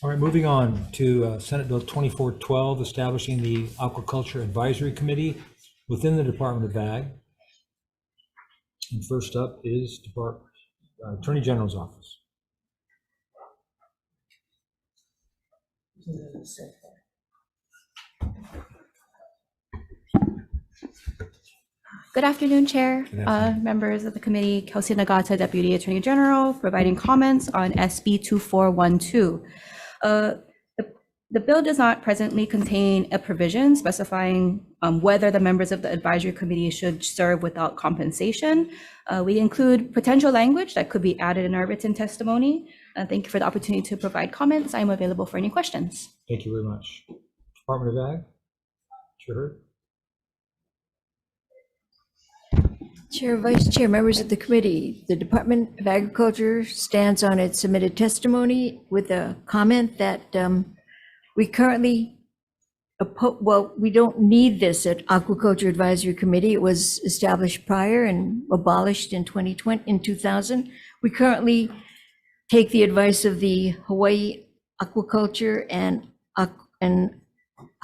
All right, moving on to Senate Bill 2412, establishing the Aquaculture Advisory Committee within the Department of Ag. And first up is Attorney General's office. Good afternoon, Chair, members of the committee. Kelsey Nagata, Deputy Attorney General, providing comments on SB 2412. The bill does not presently contain a provision specifying whether the members of the advisory committee should serve without compensation. We include potential language that could be added in our written testimony. Thank you for the opportunity to provide comments. I'm available for any questions. Thank you very much. Department of Ag, Chair. Chair, Vice Chair, members of the committee, the Department of Agriculture stands on its submitted testimony with a comment that we currently, we don't need this at Aquaculture Advisory Committee. It was established prior and abolished in 2000. We currently take the advice of the Hawaii Aquaculture and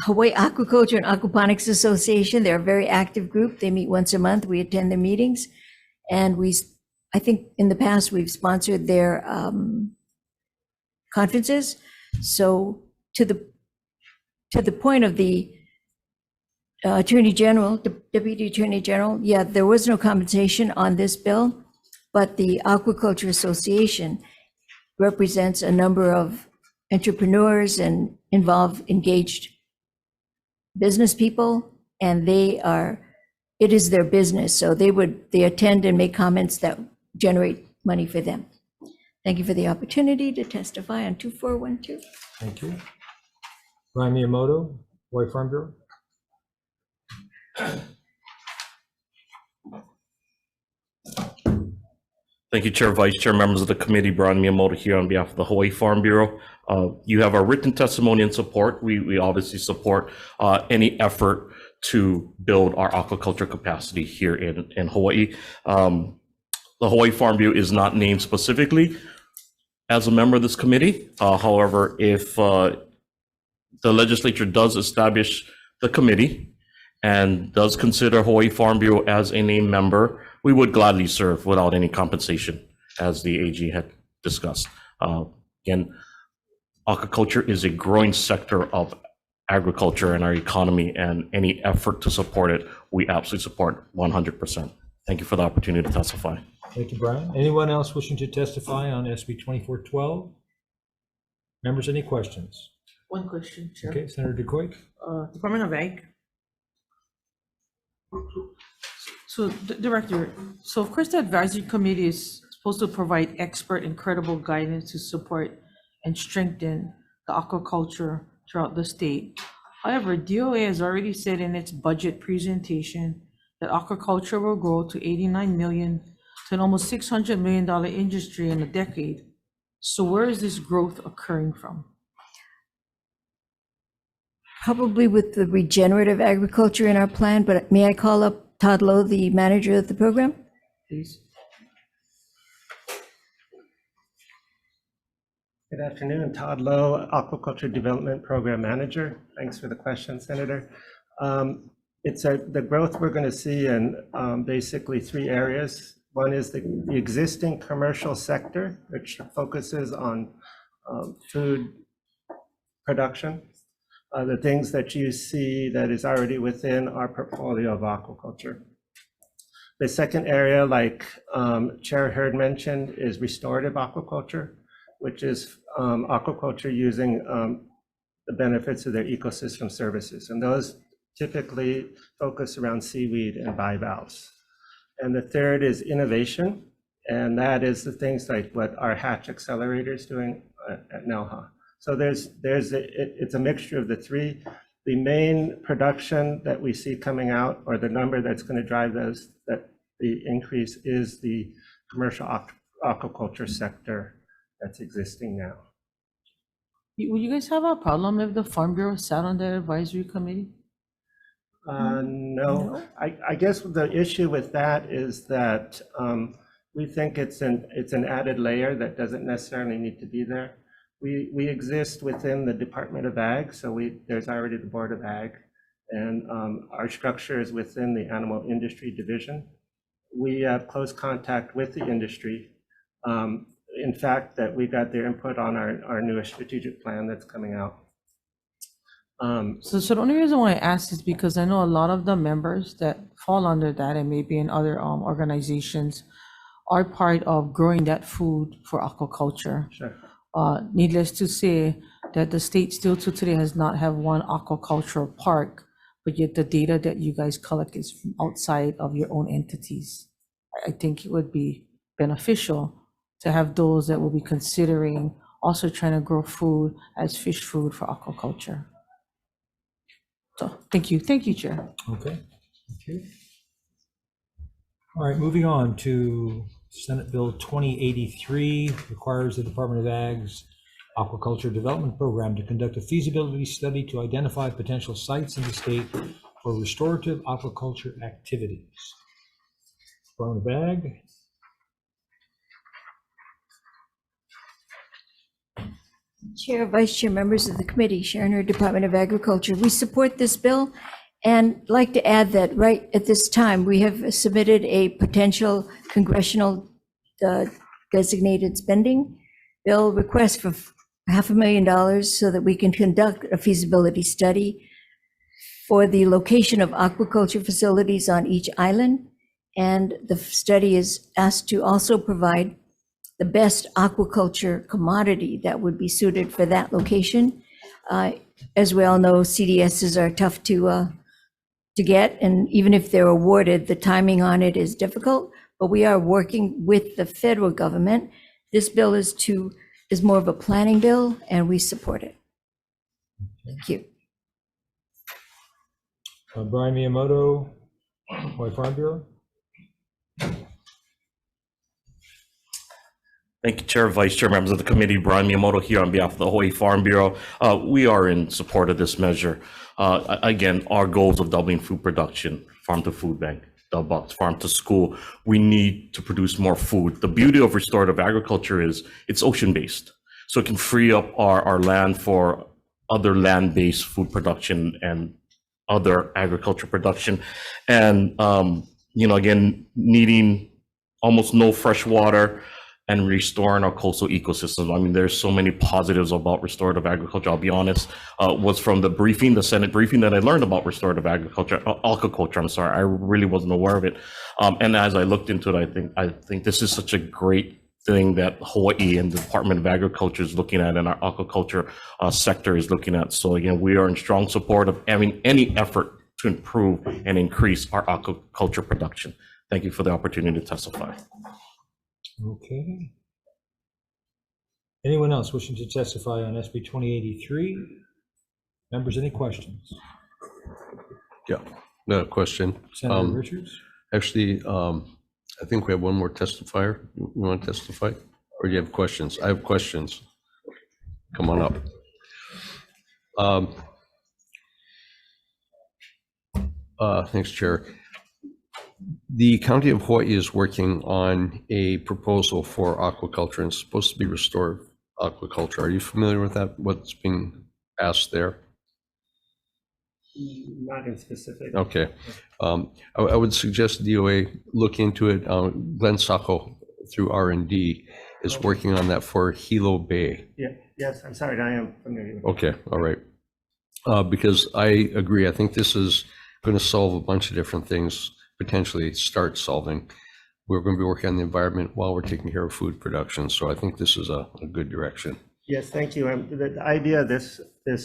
Hawaii Aquaculture and Aquaponics Association. They're a very active group. They meet once a month. We attend their meetings, and we I think in the past, we've sponsored their conferences. So to the point of the Attorney General, Deputy Attorney General, yeah, there was no compensation on this bill, but the Aquaculture Association represents a number of entrepreneurs and engaged business people, and it is their business, so they attend and make comments that generate money for them. Thank you for the opportunity to testify on 2412. Thank you. Brian Miyamoto, Hawaii Farm Bureau. Thank you, Chair, Vice Chair, members of the committee. Brian Miyamoto here on behalf of the Hawaii Farm Bureau. You have our written testimony and support. We obviously support any effort to build our aquaculture capacity here in Hawaii. The Hawaii Farm Bureau is not named specifically as a member of this committee. However, if the legislature does establish the committee and does consider Hawaii Farm Bureau as a named member, we would gladly serve without any compensation, as the AG had discussed. Again, aquaculture is a growing sector of agriculture in our economy, and any effort to support it, we absolutely support 100%. Thank you for the opportunity to testify. Thank you, Brian. Anyone else wishing to testify on SB 2412? Members, any questions? One question, Chair. Okay, Senator DeCoy. Department of Ag. So, Director, so of course the advisory committee is supposed to provide expert and credible guidance to support and strengthen the aquaculture throughout the state. However, DOA has already said in its budget presentation that aquaculture will grow to 89 million to an almost $600 million industry in a decade. So where is this growth occurring from? Probably with the regenerative agriculture in our plan, but may I call up Todd Lowe, the manager of the program? Please. Good afternoon, Todd Lowe, Aquaculture Development Program Manager. Thanks for the question, Senator. The growth we're going to see in basically three areas. One is the existing commercial sector, which focuses on food production, the things that you see that is already within our portfolio of aquaculture. The second area, like Chair Hurd mentioned, is restorative aquaculture, which is aquaculture using the benefits of their ecosystem services. And those typically focus around seaweed and bivalves. And the third is innovation. And that is the things like what our Hatch Accelerator is doing at NELHA. So it's a mixture of the three. The main production that we see coming out, or the number that's going to drive the increase, is the commercial aquaculture sector that's existing now. Would you guys have a problem if the Farm Bureau sat on the advisory committee? No. I guess the issue with that is that we think it's an added layer that doesn't necessarily need to be there. We exist within the Department of Ag, so there's already the Board of Ag, and our structure is within the Animal Industry Division. We have close contact with the industry. In fact, that we got their input on our newest strategic plan that's coming out. So the only reason why I asked is because I know a lot of the members that fall under that and maybe in other organizations are part of growing that food for aquaculture. Sure. Needless to say that the state still to today has not have one aquaculture park, but yet the data that you guys collect is from outside of your own entities. I think it would be beneficial to have those that will be considering also trying to grow food as fish food for aquaculture. So thank you, Chair. Okay, thank you. All right, moving on to Senate Bill 2083, requires the Department of Ag's Aquaculture Development Program to conduct a feasibility study to identify potential sites in the state for restorative aquaculture activities. Department of Ag. Chair, Vice Chair, members of the committee, Sharon Hurd, Department of Agriculture. We support this bill and like to add that right at this time, we have submitted a potential congressional designated spending. Bill requests for $500,000 so that we can conduct a feasibility study for the location of aquaculture facilities on each island. And the study is asked to also provide the best aquaculture commodity that would be suited for that location. As we all know, CDSs are tough to get, and even if they're awarded, the timing on it is difficult, but we are working with the federal government. This bill is more of a planning bill, and we support it. Thank you. Brian Miyamoto, Hawaii Farm Bureau. Thank you, Chair, Vice Chair, members of the committee. Brian Miyamoto here on behalf of the Hawaii Farm Bureau. We are in support of this measure. Again, our goals of doubling food production, farm to food bank, box farm to school. We need to produce more food. The beauty of restorative agriculture is it's ocean-based, so it can free up our land for other land-based food production and other agriculture production. And again, needing almost no fresh water and restoring our coastal ecosystem. I mean, there's so many positives about restorative agriculture. I'll be honest, was from the Senate briefing that I learned about restorative agriculture, aquaculture, I'm sorry, I really wasn't aware of it. And as I looked into it, I think this is such a great thing that Hawaii and the Department of Agriculture is looking at, and our aquaculture sector is looking at. So again, we are in strong support of having any effort to improve and increase our aquaculture production. Thank you for the opportunity to testify. Okay. Anyone else wishing to testify on SB 2083? Members, any questions? Yeah, no question. Senator Richards? Actually, I think we have one more testifier. You want to testify? Or do you have questions? I have questions. Come on up. Thanks, Chair. The County of Hawaii is working on a proposal for aquaculture, and it's supposed to be restorative aquaculture. Are you familiar with that? What's being asked there? Not in specific. Okay. I would suggest DOA look into it. Glenn Sacco through R&D is working on that for Hilo Bay. Yeah. Yes, I'm sorry, I am familiar. Okay, all right. Because I agree, I think this is going to solve a bunch of different things, potentially start solving. We're going to be working on the environment while we're taking care of food production. So I think this is a good direction. Yes, thank you. The idea of this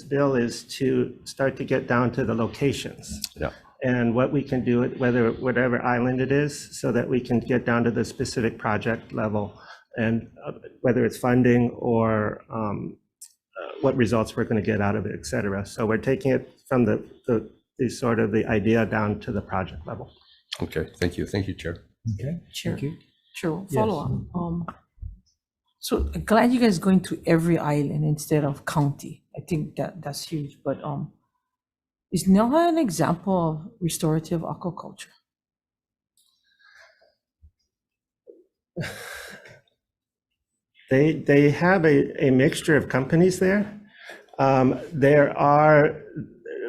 bill is to start to get down to the locations. Yeah. And what we can do, whatever island it is, so that we can get down to the specific project level, and whether it's funding or what results we're going to get out of it, et cetera. So we're taking it from the sort of the idea down to the project level. Okay, thank you. Thank you, Chair. Okay, Sure. thank you. Sure, Yes. follow up. So glad you guys going to every island instead of county. I think that's huge. But is NOAA an example of restorative aquaculture? They have a mixture of companies there. There are,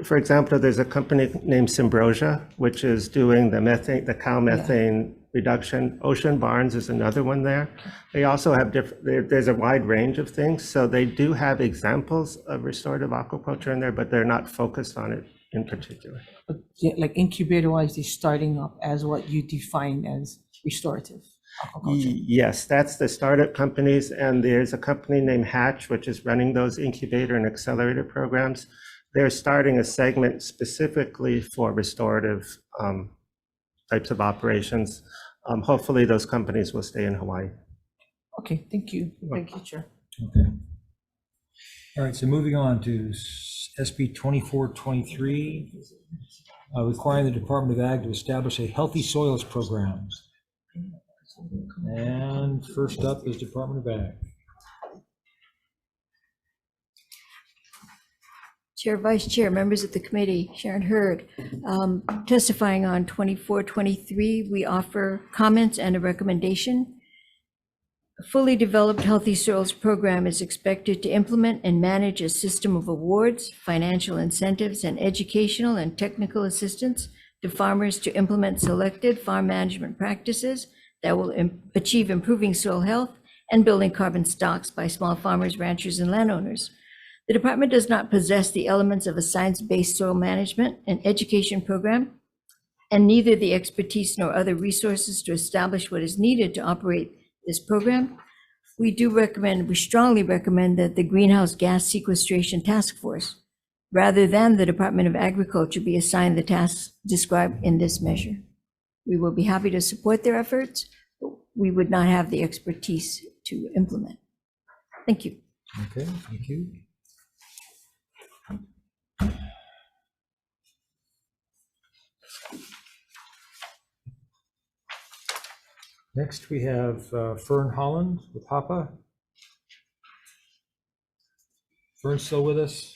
for example, there's a company named Symbrosia, which is doing the cow methane reduction. Ocean Barns is another one there. They also have there's a wide range of things. So they do have examples of restorative aquaculture in there, but they're not focused on it in particular. But yeah, like incubator-wise, they're starting up as what you define as restorative aquaculture. Yes, that's the startup companies. And there's a company named Hatch, which is running those incubator and accelerator programs. They're starting a segment specifically for restorative types of operations. Hopefully those companies will stay in Hawaii. Okay, thank you. Thank you, Chair. Okay. All right, so moving on to SB 2423, requiring the Department of Ag to establish a healthy soils program. And first up is Department of Ag. Chair, Vice Chair, members of the committee, Sharon Hurd, testifying on 2423, we offer comments and a recommendation. A fully developed Healthy Soils program is expected to implement and manage a system of awards, financial incentives, and educational and technical assistance to farmers to implement selected farm management practices that will achieve improving soil health and building carbon stocks by small farmers, ranchers, and landowners. The department does not possess the elements of a science-based soil management and education program, and neither the expertise nor other resources to establish what is needed to operate this program. We strongly recommend that the Greenhouse Gas Sequestration Task Force, rather than the Department of Agriculture, be assigned the tasks described in this measure. We will be happy to support their efforts, but we would not have the expertise to implement. Thank you. Okay, thank you. Next, we have Fern Holland with HAPA. Fern, still with us?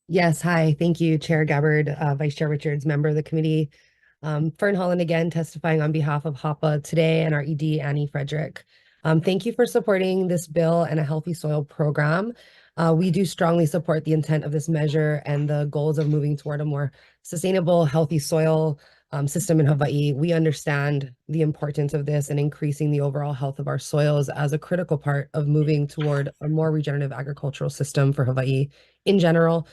Yes, hi. Thank you, Chair Gabbard, Vice Chair Richards, member of the committee. Fern Holland again testifying on behalf of HAPA today and our ED, Annie Frederick. Thank you for supporting this bill and a healthy soil program. We do strongly support the intent of this measure and the goals of moving toward a more sustainable, healthy soil system in Hawaii. We understand the importance of this and increasing the overall health of our soils as a critical part of moving toward a more regenerative agricultural system for Hawaii in general,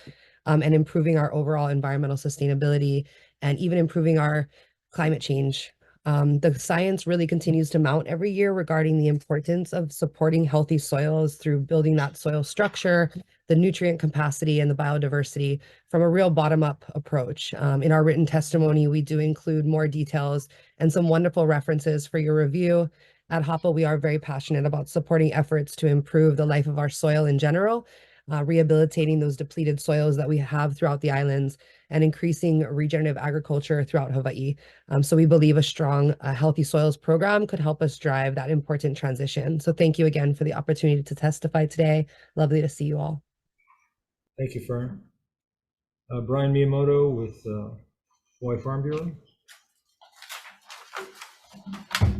and improving our overall environmental sustainability and even improving our climate change. The science really continues to mount every year regarding the importance of supporting healthy soils through building that soil structure, the nutrient capacity, and the biodiversity from a real bottom-up approach. In our written testimony, we do include more details and some wonderful references for your review. At HAPA, we are very passionate about supporting efforts to improve the life of our soil in general, rehabilitating those depleted soils that we have throughout the islands, and increasing regenerative agriculture throughout Hawaii. So we believe a strong, healthy soils program could help us drive that important transition. So thank you again for the opportunity to testify today. Lovely to see you all. Thank you, Fern. Brian Miyamoto with Hawaii Farm Bureau.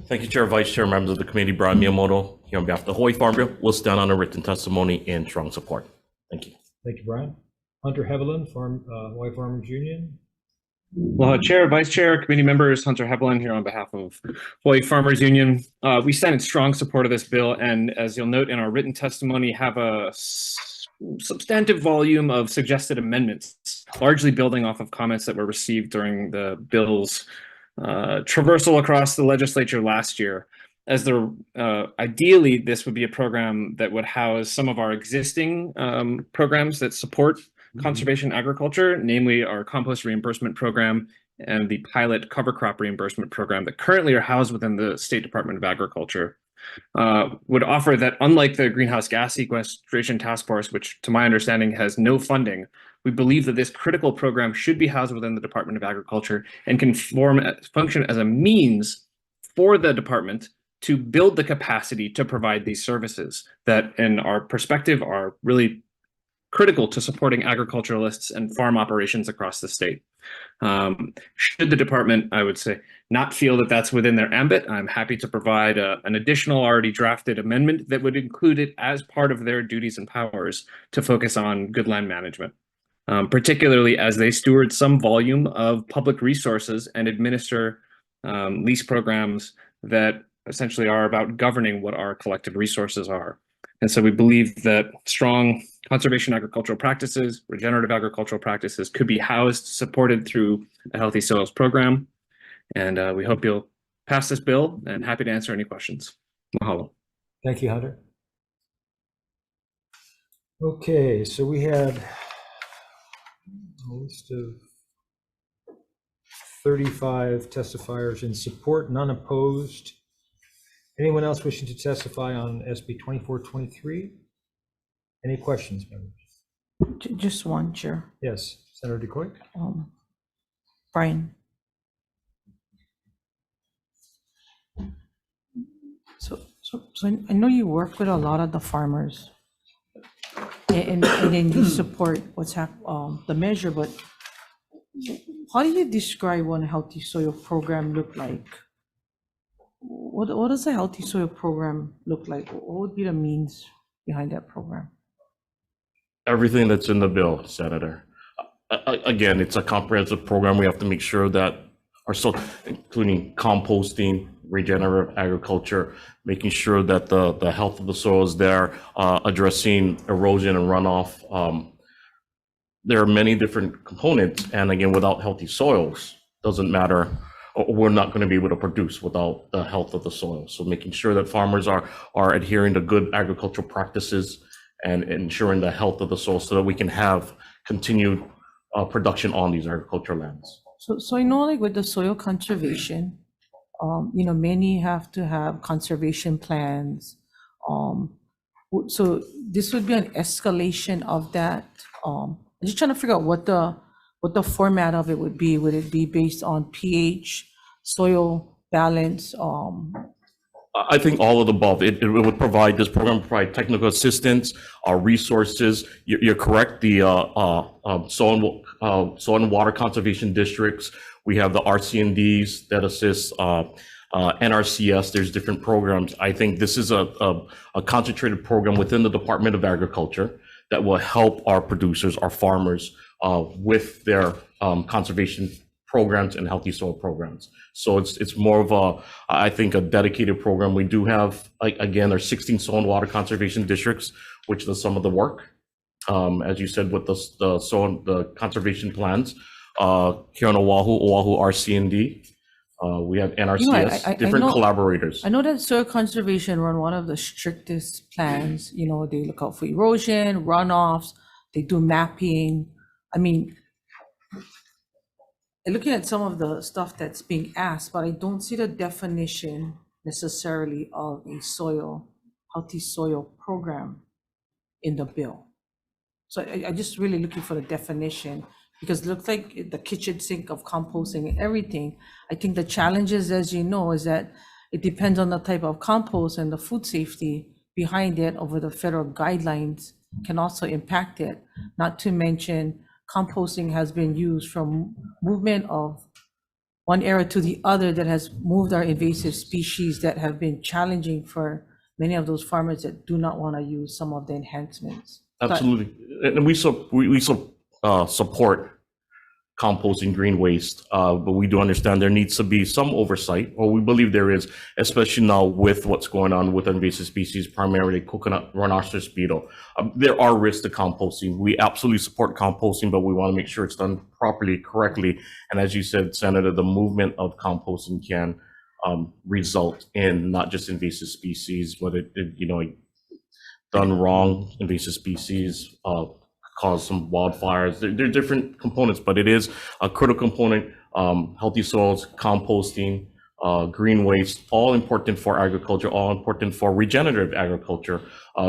Thank you, Chair, Vice Chair, members of the committee. Brian Miyamoto here on behalf of the Hawaii Farm Bureau. We'll stand on a written testimony in strong support. Thank you. Thank you, Brian. Hunter Hevelin, Hawaii Farmers Union. Well, Chair, Vice Chair, committee members, Hunter Hevelin here on behalf of Hawaii Farmers Union. We stand in strong support of this bill, and as you'll note in our written testimony, have a substantive volume of suggested amendments, largely building off of comments that were received during the bill's traversal across the legislature last year. As ideally, this would be a program that would house some of our existing programs that support conservation agriculture, namely our compost reimbursement program and the pilot cover crop reimbursement program that currently are housed within the State Department of Agriculture. Would offer that, unlike the Greenhouse Gas Sequestration Task Force, which to my understanding has no funding, we believe that this critical program should be housed within the Department of Agriculture and can function as a means for the department to build the capacity to provide these services that, in our perspective, are really critical to supporting agriculturalists and farm operations across the state. Should the department, I would say, not feel that that's within their ambit, I'm happy to provide an additional already drafted amendment that would include it as part of their duties and powers to focus on good land management, particularly as they steward some volume of public resources and administer lease programs that essentially are about governing what our collective resources are. And so we believe that strong conservation agricultural practices, regenerative agricultural practices could be housed, supported through a healthy soils program. And we hope you'll pass this bill, and happy to answer any questions. Mahalo. Thank you, Hunter. Okay, so we had a list of 35 testifiers in support, none opposed. Anyone else wishing to testify on SB 2423? Any questions, members? Just one, Chair. Yes, Senator DeCoy. Brian. So I know you work with a lot of the farmers, and then you support the measure, but how do you describe what a healthy soil program look like? What does a healthy soil program look like? What would be the means behind that program? Everything that's in the bill, Senator. Again, it's a comprehensive program. We have to make sure that our soil, including composting, regenerative agriculture, making sure that the health of the soil is there, addressing erosion and runoff. There are many different components, and again, without healthy soils, doesn't matter. We're not going to be able to produce without the health of the soil. So making sure that farmers are adhering to good agricultural practices and ensuring the health of the soil so that we can have continued production on these agricultural lands. So I know, like with the soil conservation, many have to have conservation plans. So this would be an escalation of that. I'm just trying to figure out what the format of it would be. Would it be based on pH, soil balance? I think all of the above. It would provide, this program would provide technical assistance, resources. You're correct. The soil and water conservation districts. We have the RC&Ds that assist, NRCS. There's different programs. I think this is a concentrated program within the Department of Agriculture that will help our producers, our farmers, with their conservation programs and healthy soil programs. So it's more of I think a dedicated program. We do have, again, there's 16 soil and water conservation districts, which does some of the work. As you said, with the conservation plans, here on Oahu RC&D, we have NRCS, different collaborators. I know that soil conservation run one of the strictest plans. They look out for erosion, runoffs, they do mapping. I mean, looking at some of the stuff that's being asked, but I don't see the definition necessarily of a healthy soil program in the bill. So I just really looking for the definition, because it looks like the kitchen sink of composting and everything. I think the challenges, as you know, is that it depends on the type of compost, and the food safety behind it over the federal guidelines can also impact it. Not to mention, composting has been used from movement of one era to the other that has moved our invasive species that have been challenging for many of those farmers that do not want to use some of the enhancements. Absolutely. And we support composting green waste, but we do understand there needs to be some oversight, or we believe there is, especially now with what's going on with invasive species, primarily coconut rhinoceros beetle. There are risks to composting. We absolutely support composting, but we want to make sure it's done properly, correctly. And as you said, Senator, the movement of composting can result in not just invasive species, but done wrong, invasive species cause some wildfires. There are different components, but it is a critical component. Healthy soils, composting, green waste, all important for agriculture, all important for regenerative agriculture,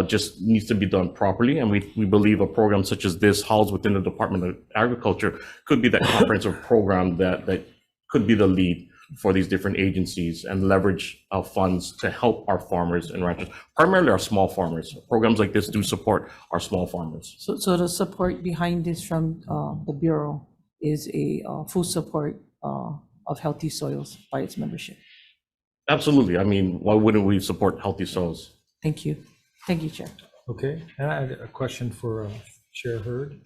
just needs to be done properly. And we believe a program such as this, housed within the Department of Agriculture, could be that comprehensive program that could be the lead for these different agencies and leverage funds to help our farmers and ranchers, primarily our small farmers. Programs like this do support our small farmers. So the support behind this from the Bureau is a full support of healthy soils by its membership. Absolutely. I mean, why wouldn't we support healthy soils? Thank you. Thank you, Chair. Okay, and I had a question for Chair Hurd.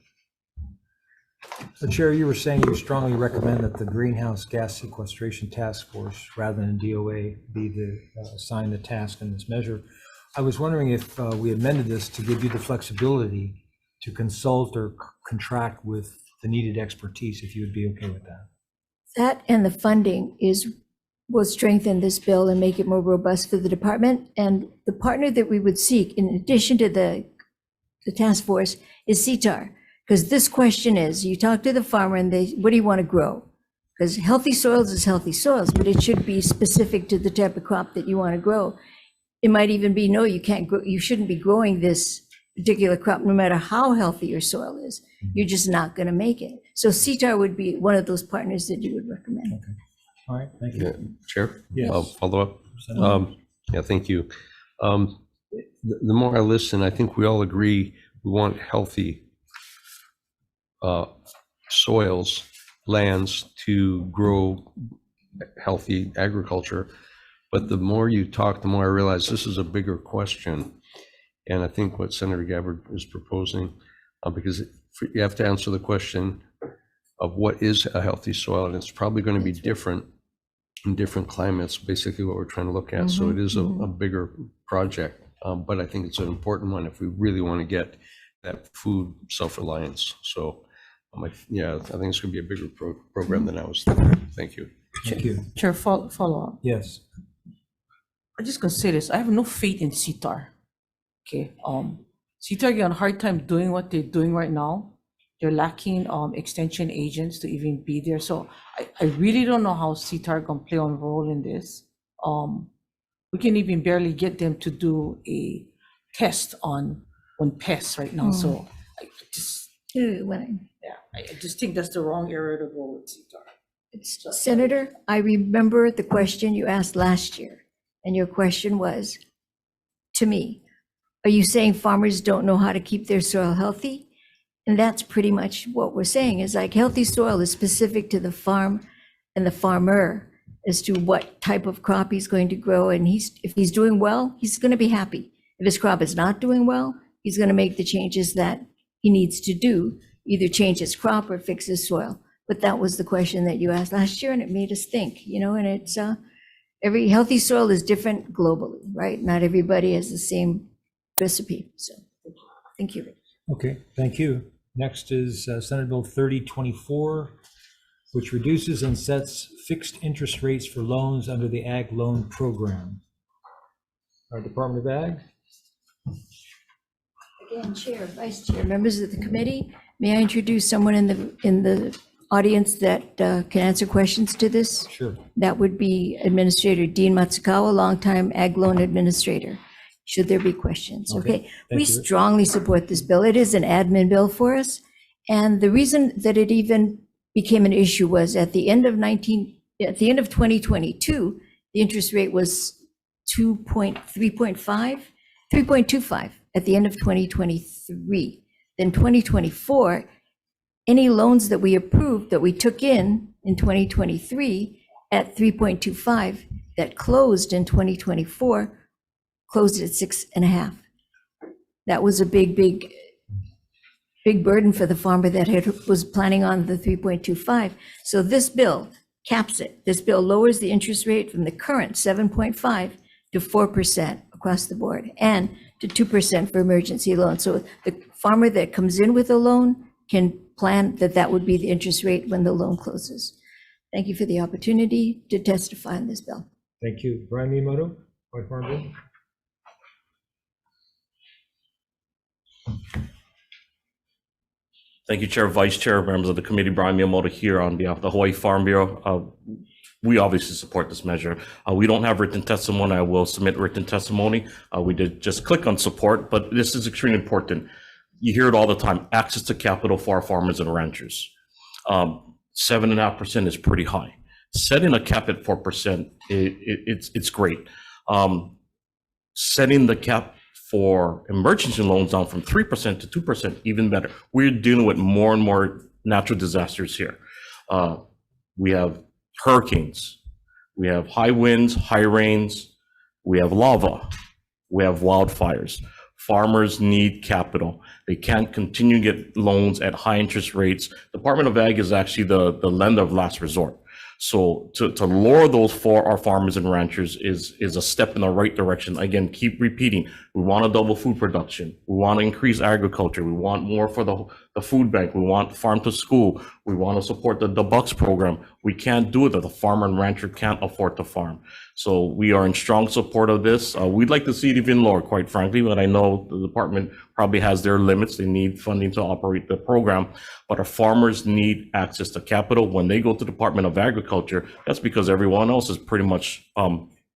So Chair, you were saying you strongly recommend that the Greenhouse Gas Sequestration Task Force, rather than DOA, be assigned the task in this measure. I was wondering if we amended this to give you the flexibility to consult or contract with the needed expertise, if you would be okay with that. That and the funding will strengthen this bill and make it more robust for the department. And the partner that we would seek, in addition to the task force, is CTAR. Because this question is, you talk to the farmer and what do you want to grow? Because healthy soils is healthy soils, but it should be specific to the type of crop that you want to grow. It might even be, no, you can't grow, you shouldn't be growing this particular crop, no matter how healthy your soil is. You're just not going to make it. So CTAR would be one of those partners that you would recommend. Okay. All right, thank you. Yeah, Chair? Yes. I'll follow up. Yeah, thank you. The more I listen, I think we all agree we want healthy soils, lands to grow healthy agriculture. But the more you talk, the more I realize this is a bigger question. And I think what Senator Gabbard is proposing, because you have to answer the question of what is a healthy soil, and it's probably going to be different in different climates, basically what we're trying to look at. So it is a bigger project, but I think it's an important one if we really want to get that food self-reliance. So, yeah, I think it's going to be a bigger program than I was thinking. Thank you. Thank you. Chair, follow up. Yes. I'm just gonna say this. I have no faith in CTAR. Okay. CTAR get a hard time doing what they're doing right now. They're lacking extension agents to even be there. So I really don't know how CTAR gonna play a role in this. We can even barely get them to do a test on pests right now. So I just I just think that's the wrong area to go with CTAR. Senator, I remember the question you asked last year, and your question was, to me, are you saying farmers don't know how to keep their soil healthy? And that's pretty much what we're saying, is like healthy soil is specific to the farm and the farmer as to what type of crop he's going to grow. And if he's doing well, he's going to be happy. If his crop is not doing well, he's going to make the changes that he needs to do, either change his crop or fix his soil. But that was the question that you asked last year, and it made us think, and it's every healthy soil is different globally, right? Not everybody has the same recipe. So thank you. Okay, thank you. Next is Senate Bill 3024, which reduces and sets fixed interest rates for loans under the Ag Loan Program. Our Department of Ag. Again, Chair, Vice Chair, members of the committee, may I introduce someone in the audience that can answer questions to this? Sure. That would be Administrator Dean Matsukawa, longtime Ag Loan Administrator, should there be questions. Okay. We strongly support this bill. It is an admin bill for us. And the reason that it even became an issue was at the end of 2022, the interest rate was 3.25 at the end of 2023. Then 2024, any loans that we approved, that we took in 2023 at 3.25 that closed in 2024, closed at 6.5. That was a big burden for the farmer that was planning on the 3.25. So this bill caps it. This bill lowers the interest rate from the current 7.5 to 4% across the board, and to 2% for emergency loans. So the farmer that comes in with a loan can plan that would be the interest rate when the loan closes. Thank you for the opportunity to testify on this bill. Thank you. Brian Miyamoto, Hawaii Farm Bill. Thank you, Chair, Vice Chair, members of the committee. Brian Miyamoto here on behalf of the Hawaii Farm Bureau. We obviously support this measure. We don't have written testimony. I will submit written testimony. We did just click on support, but this is extremely important. You hear it all the time, access to capital for our farmers and ranchers. 7.5% is pretty high. Setting a cap at 4%, it's great. Setting the cap for emergency loans down from 3% to 2%, even better. We're dealing with more and more natural disasters here. We have hurricanes, we have high winds, high rains, we have lava, we have wildfires. Farmers need capital. They can't continue to get loans at high interest rates. Department of Ag is actually the lender of last resort. So to lower those for our farmers and ranchers is a step in the right direction. Again, keep repeating, we want to double food production. We want to increase agriculture. We want more for the food bank. We want farm to school. We want to support the Bucks program. We can't do it. The farmer and rancher can't afford to farm. So we are in strong support of this. We'd like to see it even lower, quite frankly, but I know the department probably has their limits. They need funding to operate the program, but our farmers need access to capital. When they go to the Department of Agriculture, that's because everyone else has pretty much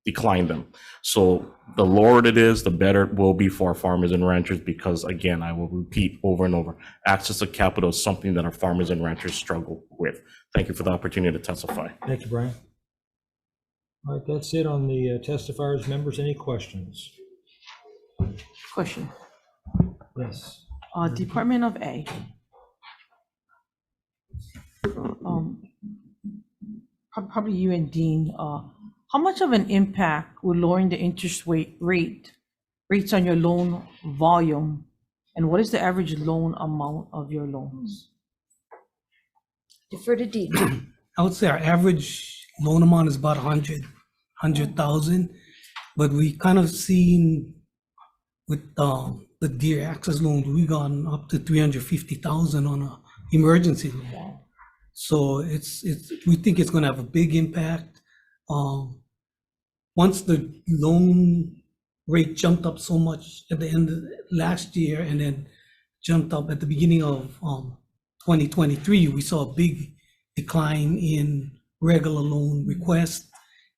declined them. So the lower it is, the better it will be for our farmers and ranchers, because again, I will repeat over and over, access to capital is something that our farmers and ranchers struggle with. Thank you for the opportunity to testify. Thank you, Brian. All right, that's it on the testifiers. Members, any questions? Question. Yes. Department of Ag. Probably you and Dean. How much of an impact will lowering the interest rates on your loan volume, and what is the average loan amount of your loans? Defer to Dean. I would say our average loan amount is about 100,000, but we kind of seen with the Deer Access loan, we gone up to 350,000 on a emergency loan. So we think it's going to have a big impact. Once the loan rate jumped up so much at the end of last year and then jumped up at the beginning of 2023, we saw a big decline in regular loan requests,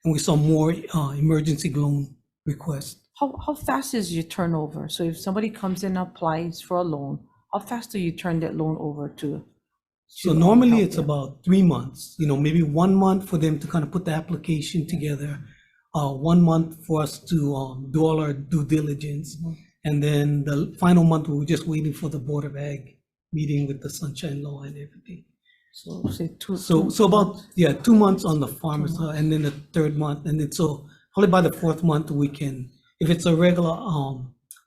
and we saw more emergency loan requests. How fast is your turnover? So if somebody comes in and applies for a loan, how fast do you turn that loan over to? So normally it's about 3 months, maybe 1 month for them to kind of put the application together, 1 month for us to do all our due diligence. And then the final month, we were just waiting for the Board of Ag meeting with the Sunshine Law and everything. So say So about 2 months on the farmer's side, and then the third month, and then so probably by the fourth month we can, if it's a regular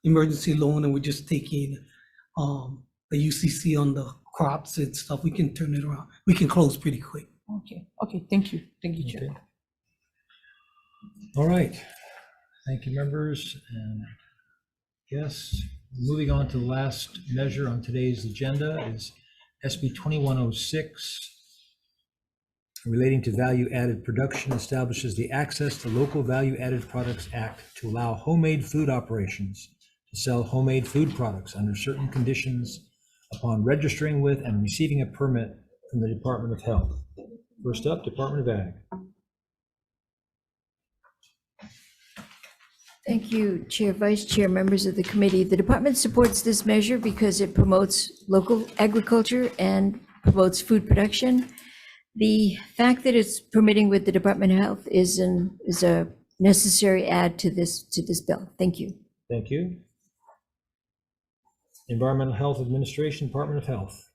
emergency loan and we're just taking the UCC on the crops and stuff, we can turn it around. We can close pretty quick. Okay, thank you, Chair. All right. Thank you, members. And yes, moving on to the last measure on today's agenda is SB 2106, relating to value-added production, establishes the Access to Local Value-Added Products Act to allow homemade food operations to sell homemade food products under certain conditions upon registering with and receiving a permit from the Department of Health. First up, Department of Ag. Thank you, Chair, Vice Chair, members of the committee. The department supports this measure because it promotes local agriculture and promotes food production. The fact that it's permitting with the Department of Health is a necessary add to this bill. Thank you. Thank you. Environmental Health Administration, Department of Health.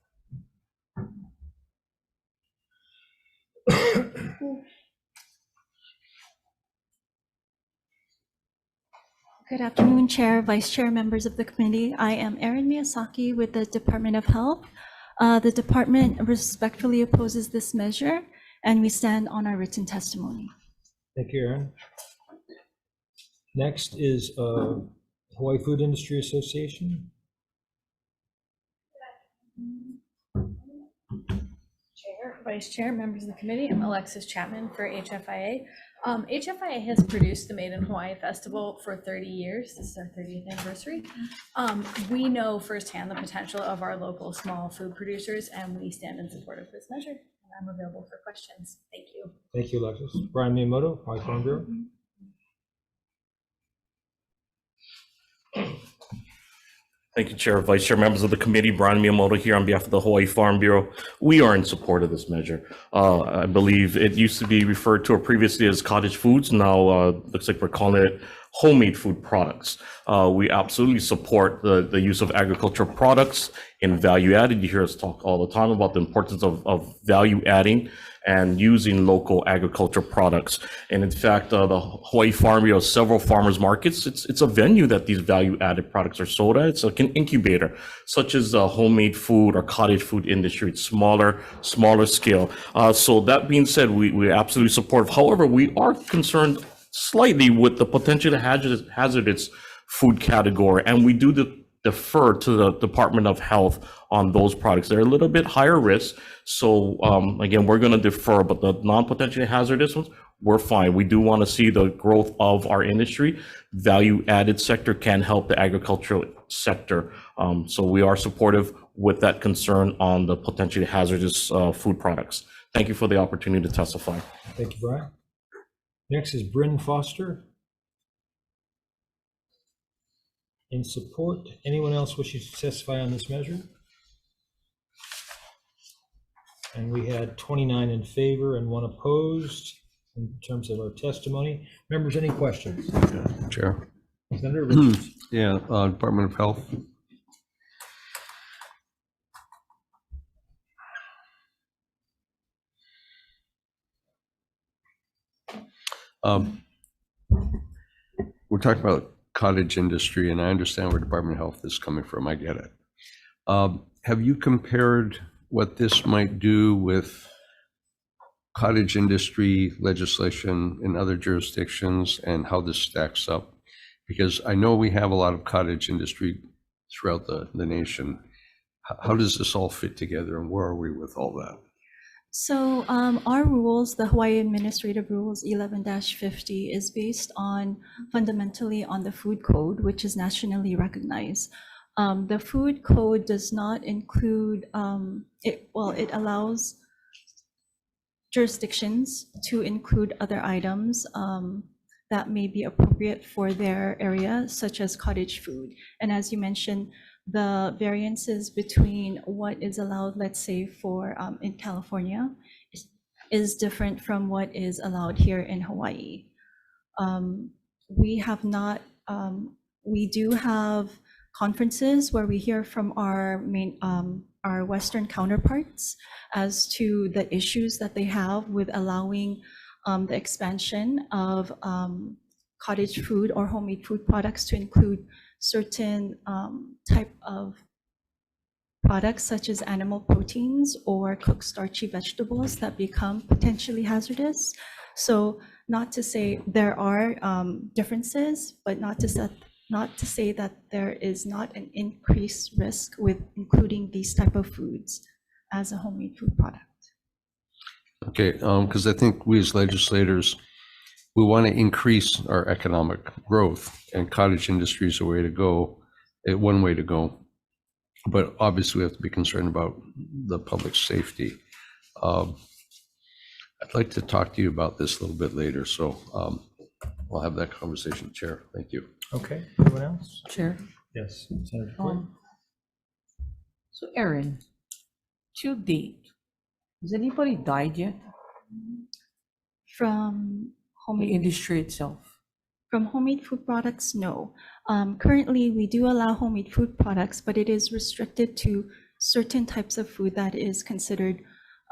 Good afternoon, Chair, Vice Chair, members of the committee. I am Erin Miyazaki with the Department of Health. The department respectfully opposes this measure, and we stand on our written testimony. Thank you, Erin. Next is Hawaii Food Industry Association. Chair, Vice Chair, members of the committee, I'm Alexis Chapman for HFIA. HFIA has produced the Made in Hawaii Festival for 30 years. This is our 30th anniversary. We know firsthand the potential of our local small food producers, and we stand in support of this measure. And I'm available for questions. Thank you. Thank you, Alexis. Brian Miyamoto, Hawaii Farm Bureau. Thank you, Chair, Vice Chair, members of the committee. Brian Miyamoto here on behalf of the Hawaii Farm Bureau. We are in support of this measure. I believe it used to be referred to previously as cottage foods. Now looks like we're calling it homemade food products. We absolutely support the use of agricultural products in value added. You hear us talk all the time about the importance of value adding and using local agricultural products. And in fact, the Hawaii Farm Bureau has several farmers markets. It's a venue that these value added products are sold at. It's like an incubator, such as the homemade food or cottage food industry. It's smaller scale. So that being said, we absolutely support. However, we are concerned slightly with the potentially hazardous food category, and we do defer to the Department of Health on those products. They're a little bit higher risk. So again, we're going to defer, but the non-potentially hazardous ones, we're fine. We do want to see the growth of our industry. Value added sector can help the agricultural sector. So we are supportive with that concern on the potentially hazardous food products. Thank you for the opportunity to testify. Thank you, Brian. Next is Bryn Foster. In support. Anyone else wishing to testify on this measure? And we had 29 in favor and 1 opposed in terms of our testimony. Members, any questions? Chair. Senator Richards. Yeah, Department of Health. We're talking about cottage industry, and I understand where Department of Health is coming from. I get it. Have you compared what this might do with cottage industry legislation in other jurisdictions and how this stacks up? Because I know we have a lot of cottage industry throughout the nation. How does this all fit together, and where are we with all that? So our rules, the Hawaii Administrative Rules 11-50, is based on fundamentally on the food code, which is nationally recognized. The food code does not include, it allows jurisdictions to include other items that may be appropriate for their area, such as cottage food. And as you mentioned, the variances between what is allowed, let's say for in California, is different from what is allowed here in Hawaii. We have not, we do have conferences where we hear from our our Western counterparts as to the issues that they have with allowing the expansion of cottage food or homemade food products to include certain type of products such as animal proteins or cooked starchy vegetables that become potentially hazardous. So not to say there are differences, but not to say that there is not an increased risk with including these type of foods as a homemade food product. Okay, because I think we as legislators, we want to increase our economic growth, and cottage industry is a way to go, one way to go. But obviously, we have to be concerned about the public safety. I'd like to talk to you about this a little bit later, so we'll have that conversation, Chair. Thank you. Okay, anyone else? Chair. Yes, Senator Floyd. So Aaron, to date, has anybody died yet? From The homemade industry itself? From homemade food products, no. Currently, we do allow homemade food products, but it is restricted to certain types of food that is considered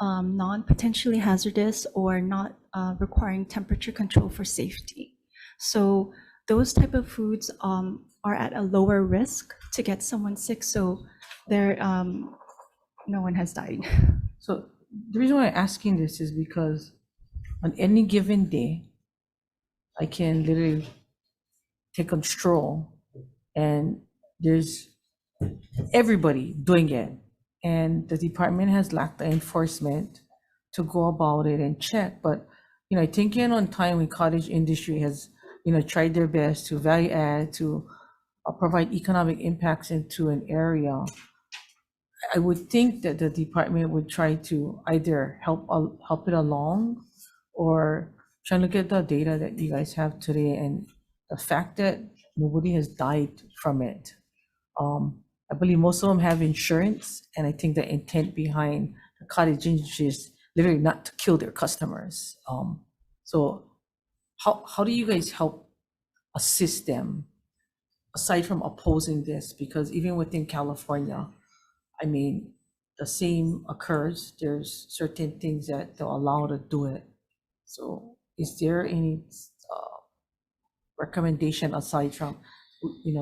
non-potentially hazardous or not requiring temperature control for safety. So those type of foods are at a lower risk to get someone sick. So there, no one has died. So the reason why I'm asking this is because on any given day, I can literally take a stroll and there's everybody doing it. And the department has lacked the enforcement to go about it and check. But, I think on time when cottage industry has, tried their best to value add, to provide economic impacts into an area, I would think that the department would try to either help it along or try to look at the data that you guys have today and the fact that nobody has died from it. I believe most of them have insurance, and I think the intent behind the cottage industry is literally not to kill their customers. So how do you guys help assist them aside from opposing this? Because even within California, I mean, the same occurs. There's certain things that they'll allow to do it. So is there any recommendation aside from,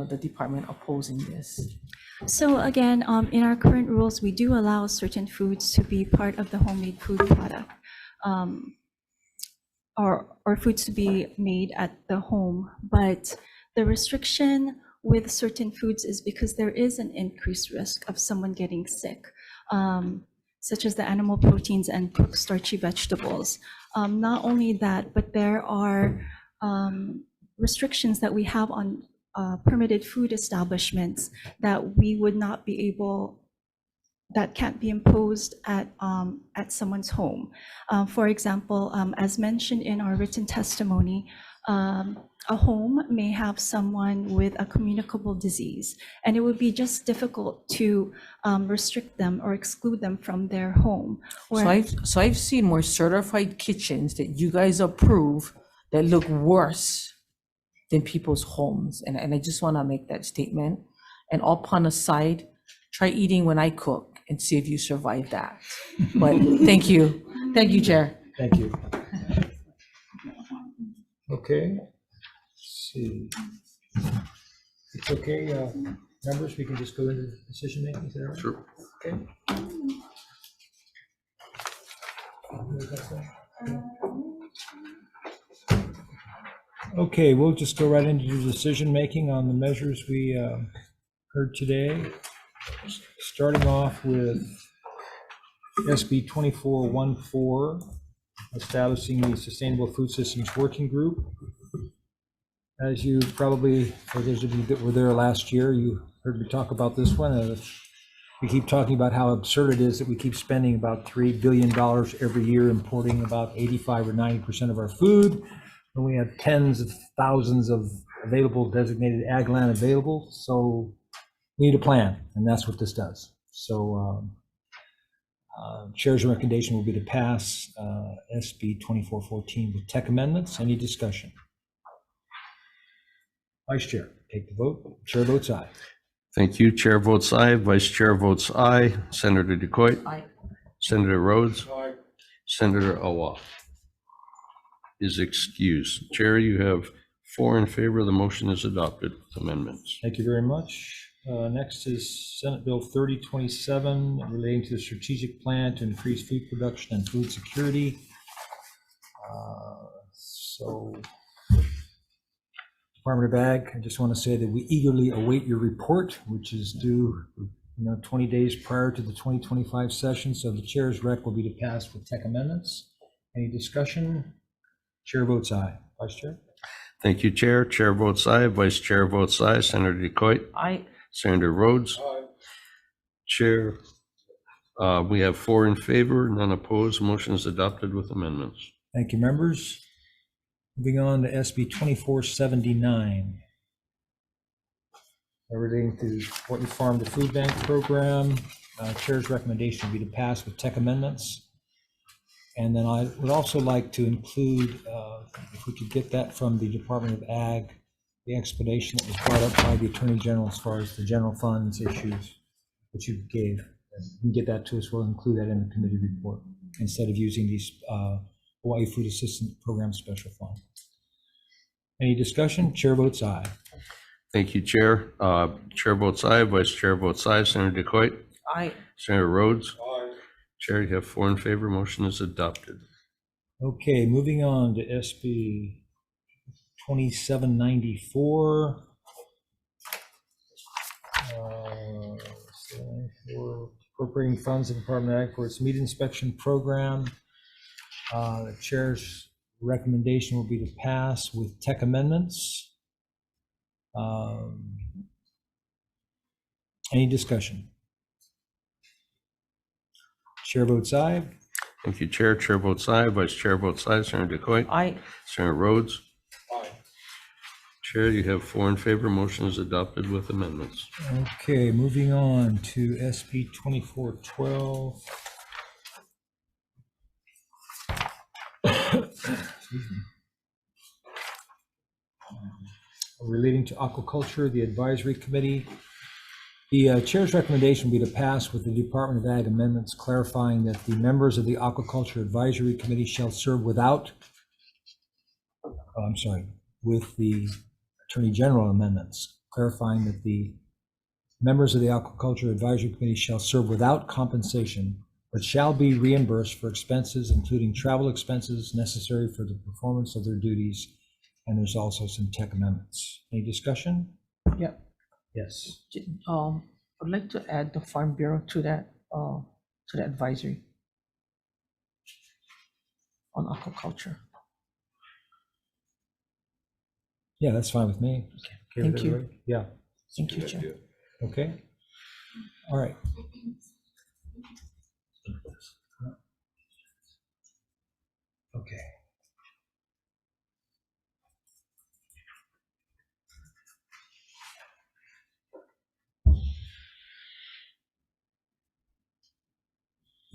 the department opposing this? So again, in our current rules, we do allow certain foods to be part of the homemade food product, or foods to be made at the home. But the restriction with certain foods is because there is an increased risk of someone getting sick, such as the animal proteins and cooked starchy vegetables. Not only that, but there are restrictions that we have on permitted food establishments that we would not be able, that can't be imposed at someone's home. For example, as mentioned in our written testimony, a home may have someone with a communicable disease, and it would be just difficult to restrict them or exclude them from their home. So I've seen more certified kitchens that you guys approve that look worse than people's homes. And I just want to make that statement. And all pun aside, try eating when I cook and see if you survive that. But thank you. Thank you, Chair. Thank you. Okay. Let's see. It's okay, members, we can just go into decision making, is that right? Sure. Okay. Okay, we'll just go right into the decision-making on the measures we heard today. Starting off with SB 2414, establishing the Sustainable Food Systems Working Group. As you probably, for those of you that were there last year, you heard me talk about this one. We keep talking about how absurd it is that we keep spending about $3 billion every year importing about 85 or 90% of our food. And we have tens of thousands of available designated ag land available. So we need a plan, and that's what this does. So Chair's recommendation will be to pass SB 2414 with tech amendments. Any discussion? Vice Chair, take the vote. Chair votes aye. Thank you. Chair votes aye. Vice Chair votes aye. Senator DeCoit. Aye. Senator Rhodes. Aye. Senator Awa is excused. Chair, you have 4 in favor. The motion is adopted with amendments. Thank you very much. Next is Senate Bill 3027 relating to the strategic plan to increase food production and food security. Department of Ag, I just want to say that we eagerly await your report, which is due 20 days prior to the 2025 session. So the chair's rec will be to pass with tech amendments. Any discussion? Chair votes aye. Vice Chair? Thank you, Chair. Chair votes aye. Vice Chair votes aye. Senator DeCoit. Aye. Senator Rhodes. Aye. Chair, we have 4 in favor, none opposed. Motion is adopted with amendments. Thank you, members. Moving on to SB 2479. Relating to Hawai'i Farm to Food Bank program. Chair's recommendation would be to pass with tech amendments. And then I would also like to include, if we could get that from the Department of Ag, the explanation that was brought up by the Attorney General as far as the general funds issues that you gave. You can get that to us. We'll include that in the committee report instead of using these Hawaii Food Assistance Program Special Fund. Any discussion? Chair votes aye. Thank you, Chair. Chair votes aye. Vice Chair votes aye. Senator DeCoit. Aye. Senator Rhodes. Aye. Chair, you have 4 in favor. Motion is adopted. Okay, moving on to SB 2794. For appropriating funds in the Department of Ag for its meat inspection program. The chair's recommendation will be to pass with tech amendments. Any discussion? Chair votes aye. Thank you, Chair. Chair votes aye. Vice Chair votes aye. Senator DeCoit. Aye. Senator Rhodes. Aye. Chair, you have 4 in favor. Motion is adopted with amendments. Okay, moving on to SB 2412. Excuse me. Relating to aquaculture, the advisory committee. The chair's recommendation would be to pass with the Department of Ag amendments clarifying that the members of the aquaculture advisory committee shall serve without, with the Attorney General amendments clarifying that the members of the aquaculture advisory committee shall serve without compensation, but shall be reimbursed for expenses, including travel expenses necessary for the performance of their duties. And there's also some tech amendments. Any discussion? Yeah. Yes. I'd like to add the Farm Bureau to that advisory on aquaculture. Yeah, that's fine with me. Okay with Thank you. everybody? Yeah. Thank you, Chair. Okay. All right. Okay.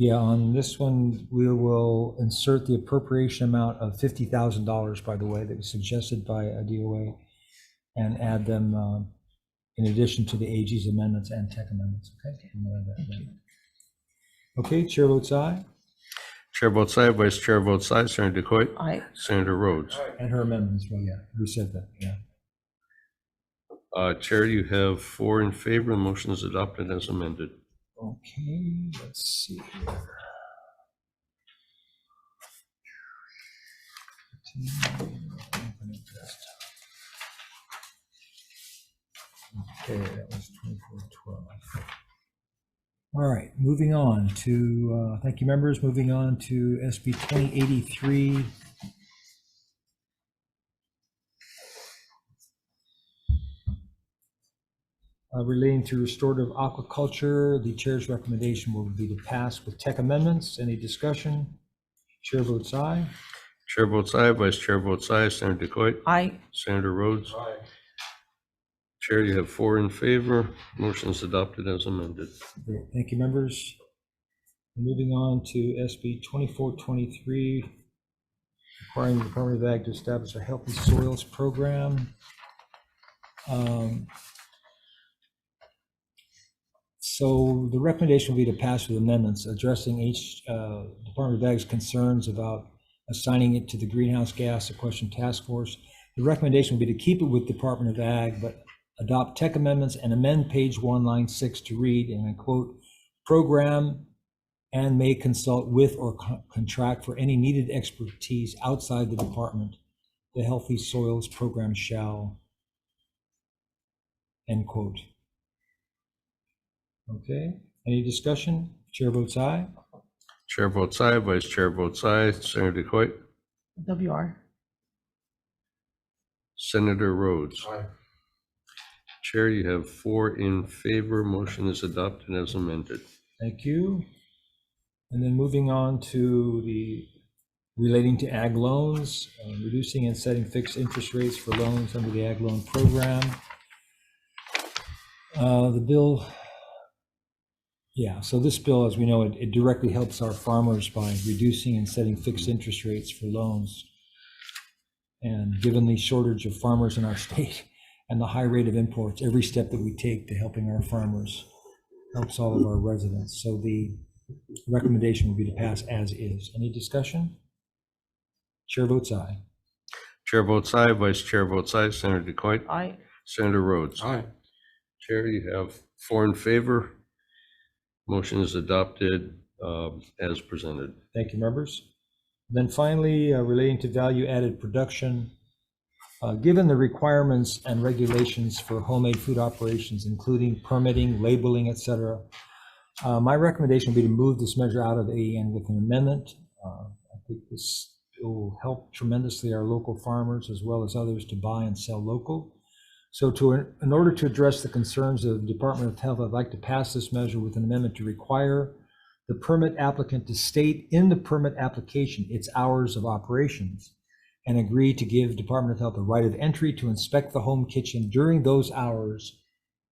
Yeah, on this one, we will insert the appropriation amount of $50,000, by the way, that was suggested by a DOA, and add them in addition to the AG's amendments and tech amendments. Okay. Okay, chair votes aye. Chair votes aye. Vice Chair votes aye. Senator DeCoit. Aye. Senator Rhodes. And her amendments, well, yeah, who said that? Yeah. Chair, you have 4 in favor. The motion is adopted as amended. Okay, let's see here. Okay, that was 2412. All right, moving on to, thank you, members. Moving on to SB 2083. Relating to restorative aquaculture, the chair's recommendation will be to pass with tech amendments. Any discussion? Chair votes aye. Chair votes aye, Vice Chair votes aye. Senator Decoit? Aye. Senator Rhodes? Chair, you have 4 in favor. Motion is adopted as amended. Great. Thank you, members. Moving on to SB 2423, requiring the Department of Ag to establish a healthy soils program. So the recommendation will be to pass with amendments addressing each Department of Ag's concerns about assigning it to the Greenhouse Gas Sequestration Task Force. The recommendation will be to keep it with Department of Ag, but adopt tech amendments and amend page 1, line 6 to read, and I quote, program and may consult with or contract for any needed expertise outside the department. The Healthy Soils Program shall, end quote. Okay, any discussion? Chair votes aye. Chair votes aye, Vice Chair votes aye. Senator Decoit? WR. Senator Rhodes? Aye. Chair, you have 4 in favor. Motion is adopted as amended. Thank you. And then moving on to the relating to ag loans, reducing and setting fixed interest rates for loans under the ag loan program. The bill, yeah, so this bill, as we know, it directly helps our farmers by reducing and setting fixed interest rates for loans. And given the shortage of farmers in our state and the high rate of imports, every step that we take to helping our farmers helps all of our residents. So the recommendation will be to pass as is. Any discussion? Chair votes aye. Chair votes aye, Vice Chair votes aye. Senator Decoit? Aye. Senator Rhodes? Aye. Chair, you have 4 in favor. Motion is adopted as presented. Thank you, members. Then finally, relating to value-added production, given the requirements and regulations for homemade food operations, including permitting, labeling, et cetera, my recommendation would be to move this measure out of AEN with an amendment. I think this will help tremendously our local farmers as well as others to buy and sell local. So in order to address the concerns of the Department of Health, I'd like to pass this measure with an amendment to require the permit applicant to state in the permit application its hours of operations and agree to give Department of Health a right of entry to inspect the home kitchen during those hours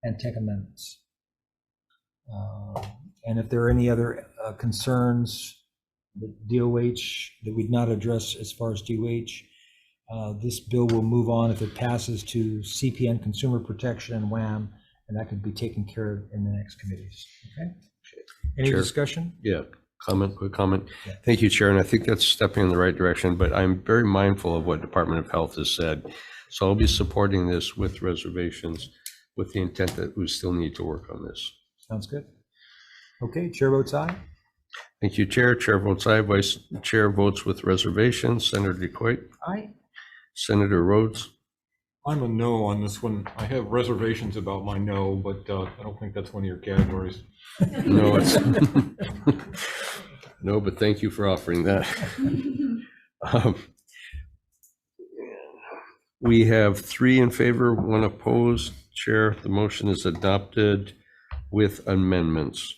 and tech amendments. And if there are any other concerns that DOH that we'd not address as far as DOH, this bill will move on if it passes to CPN, Consumer Protection, and WHAM, and that could be taken care of in the next committees. Okay. Any Chair. discussion? Yeah, quick comment. Yeah. Thank you, Chair, and I think that's stepping in the right direction, but I'm very mindful of what Department of Health has said. So I'll be supporting this with reservations, with the intent that we still need to work on this. Sounds good. Okay, chair votes aye. Thank you, Chair. Chair votes aye. Vice Chair votes with reservations. Senator Decoit? Aye. Senator Rhodes? I'm a no on this one. I have reservations about my no, but I don't think that's one of your categories. No, it's no, but thank you for offering that. We have 3 in favor, 1 opposed. Chair, the motion is adopted with amendments.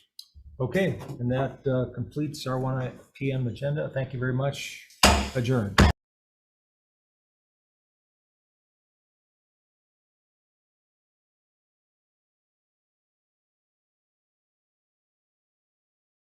Okay, and that completes our 1 p.m. agenda. Thank you very much. Adjourned.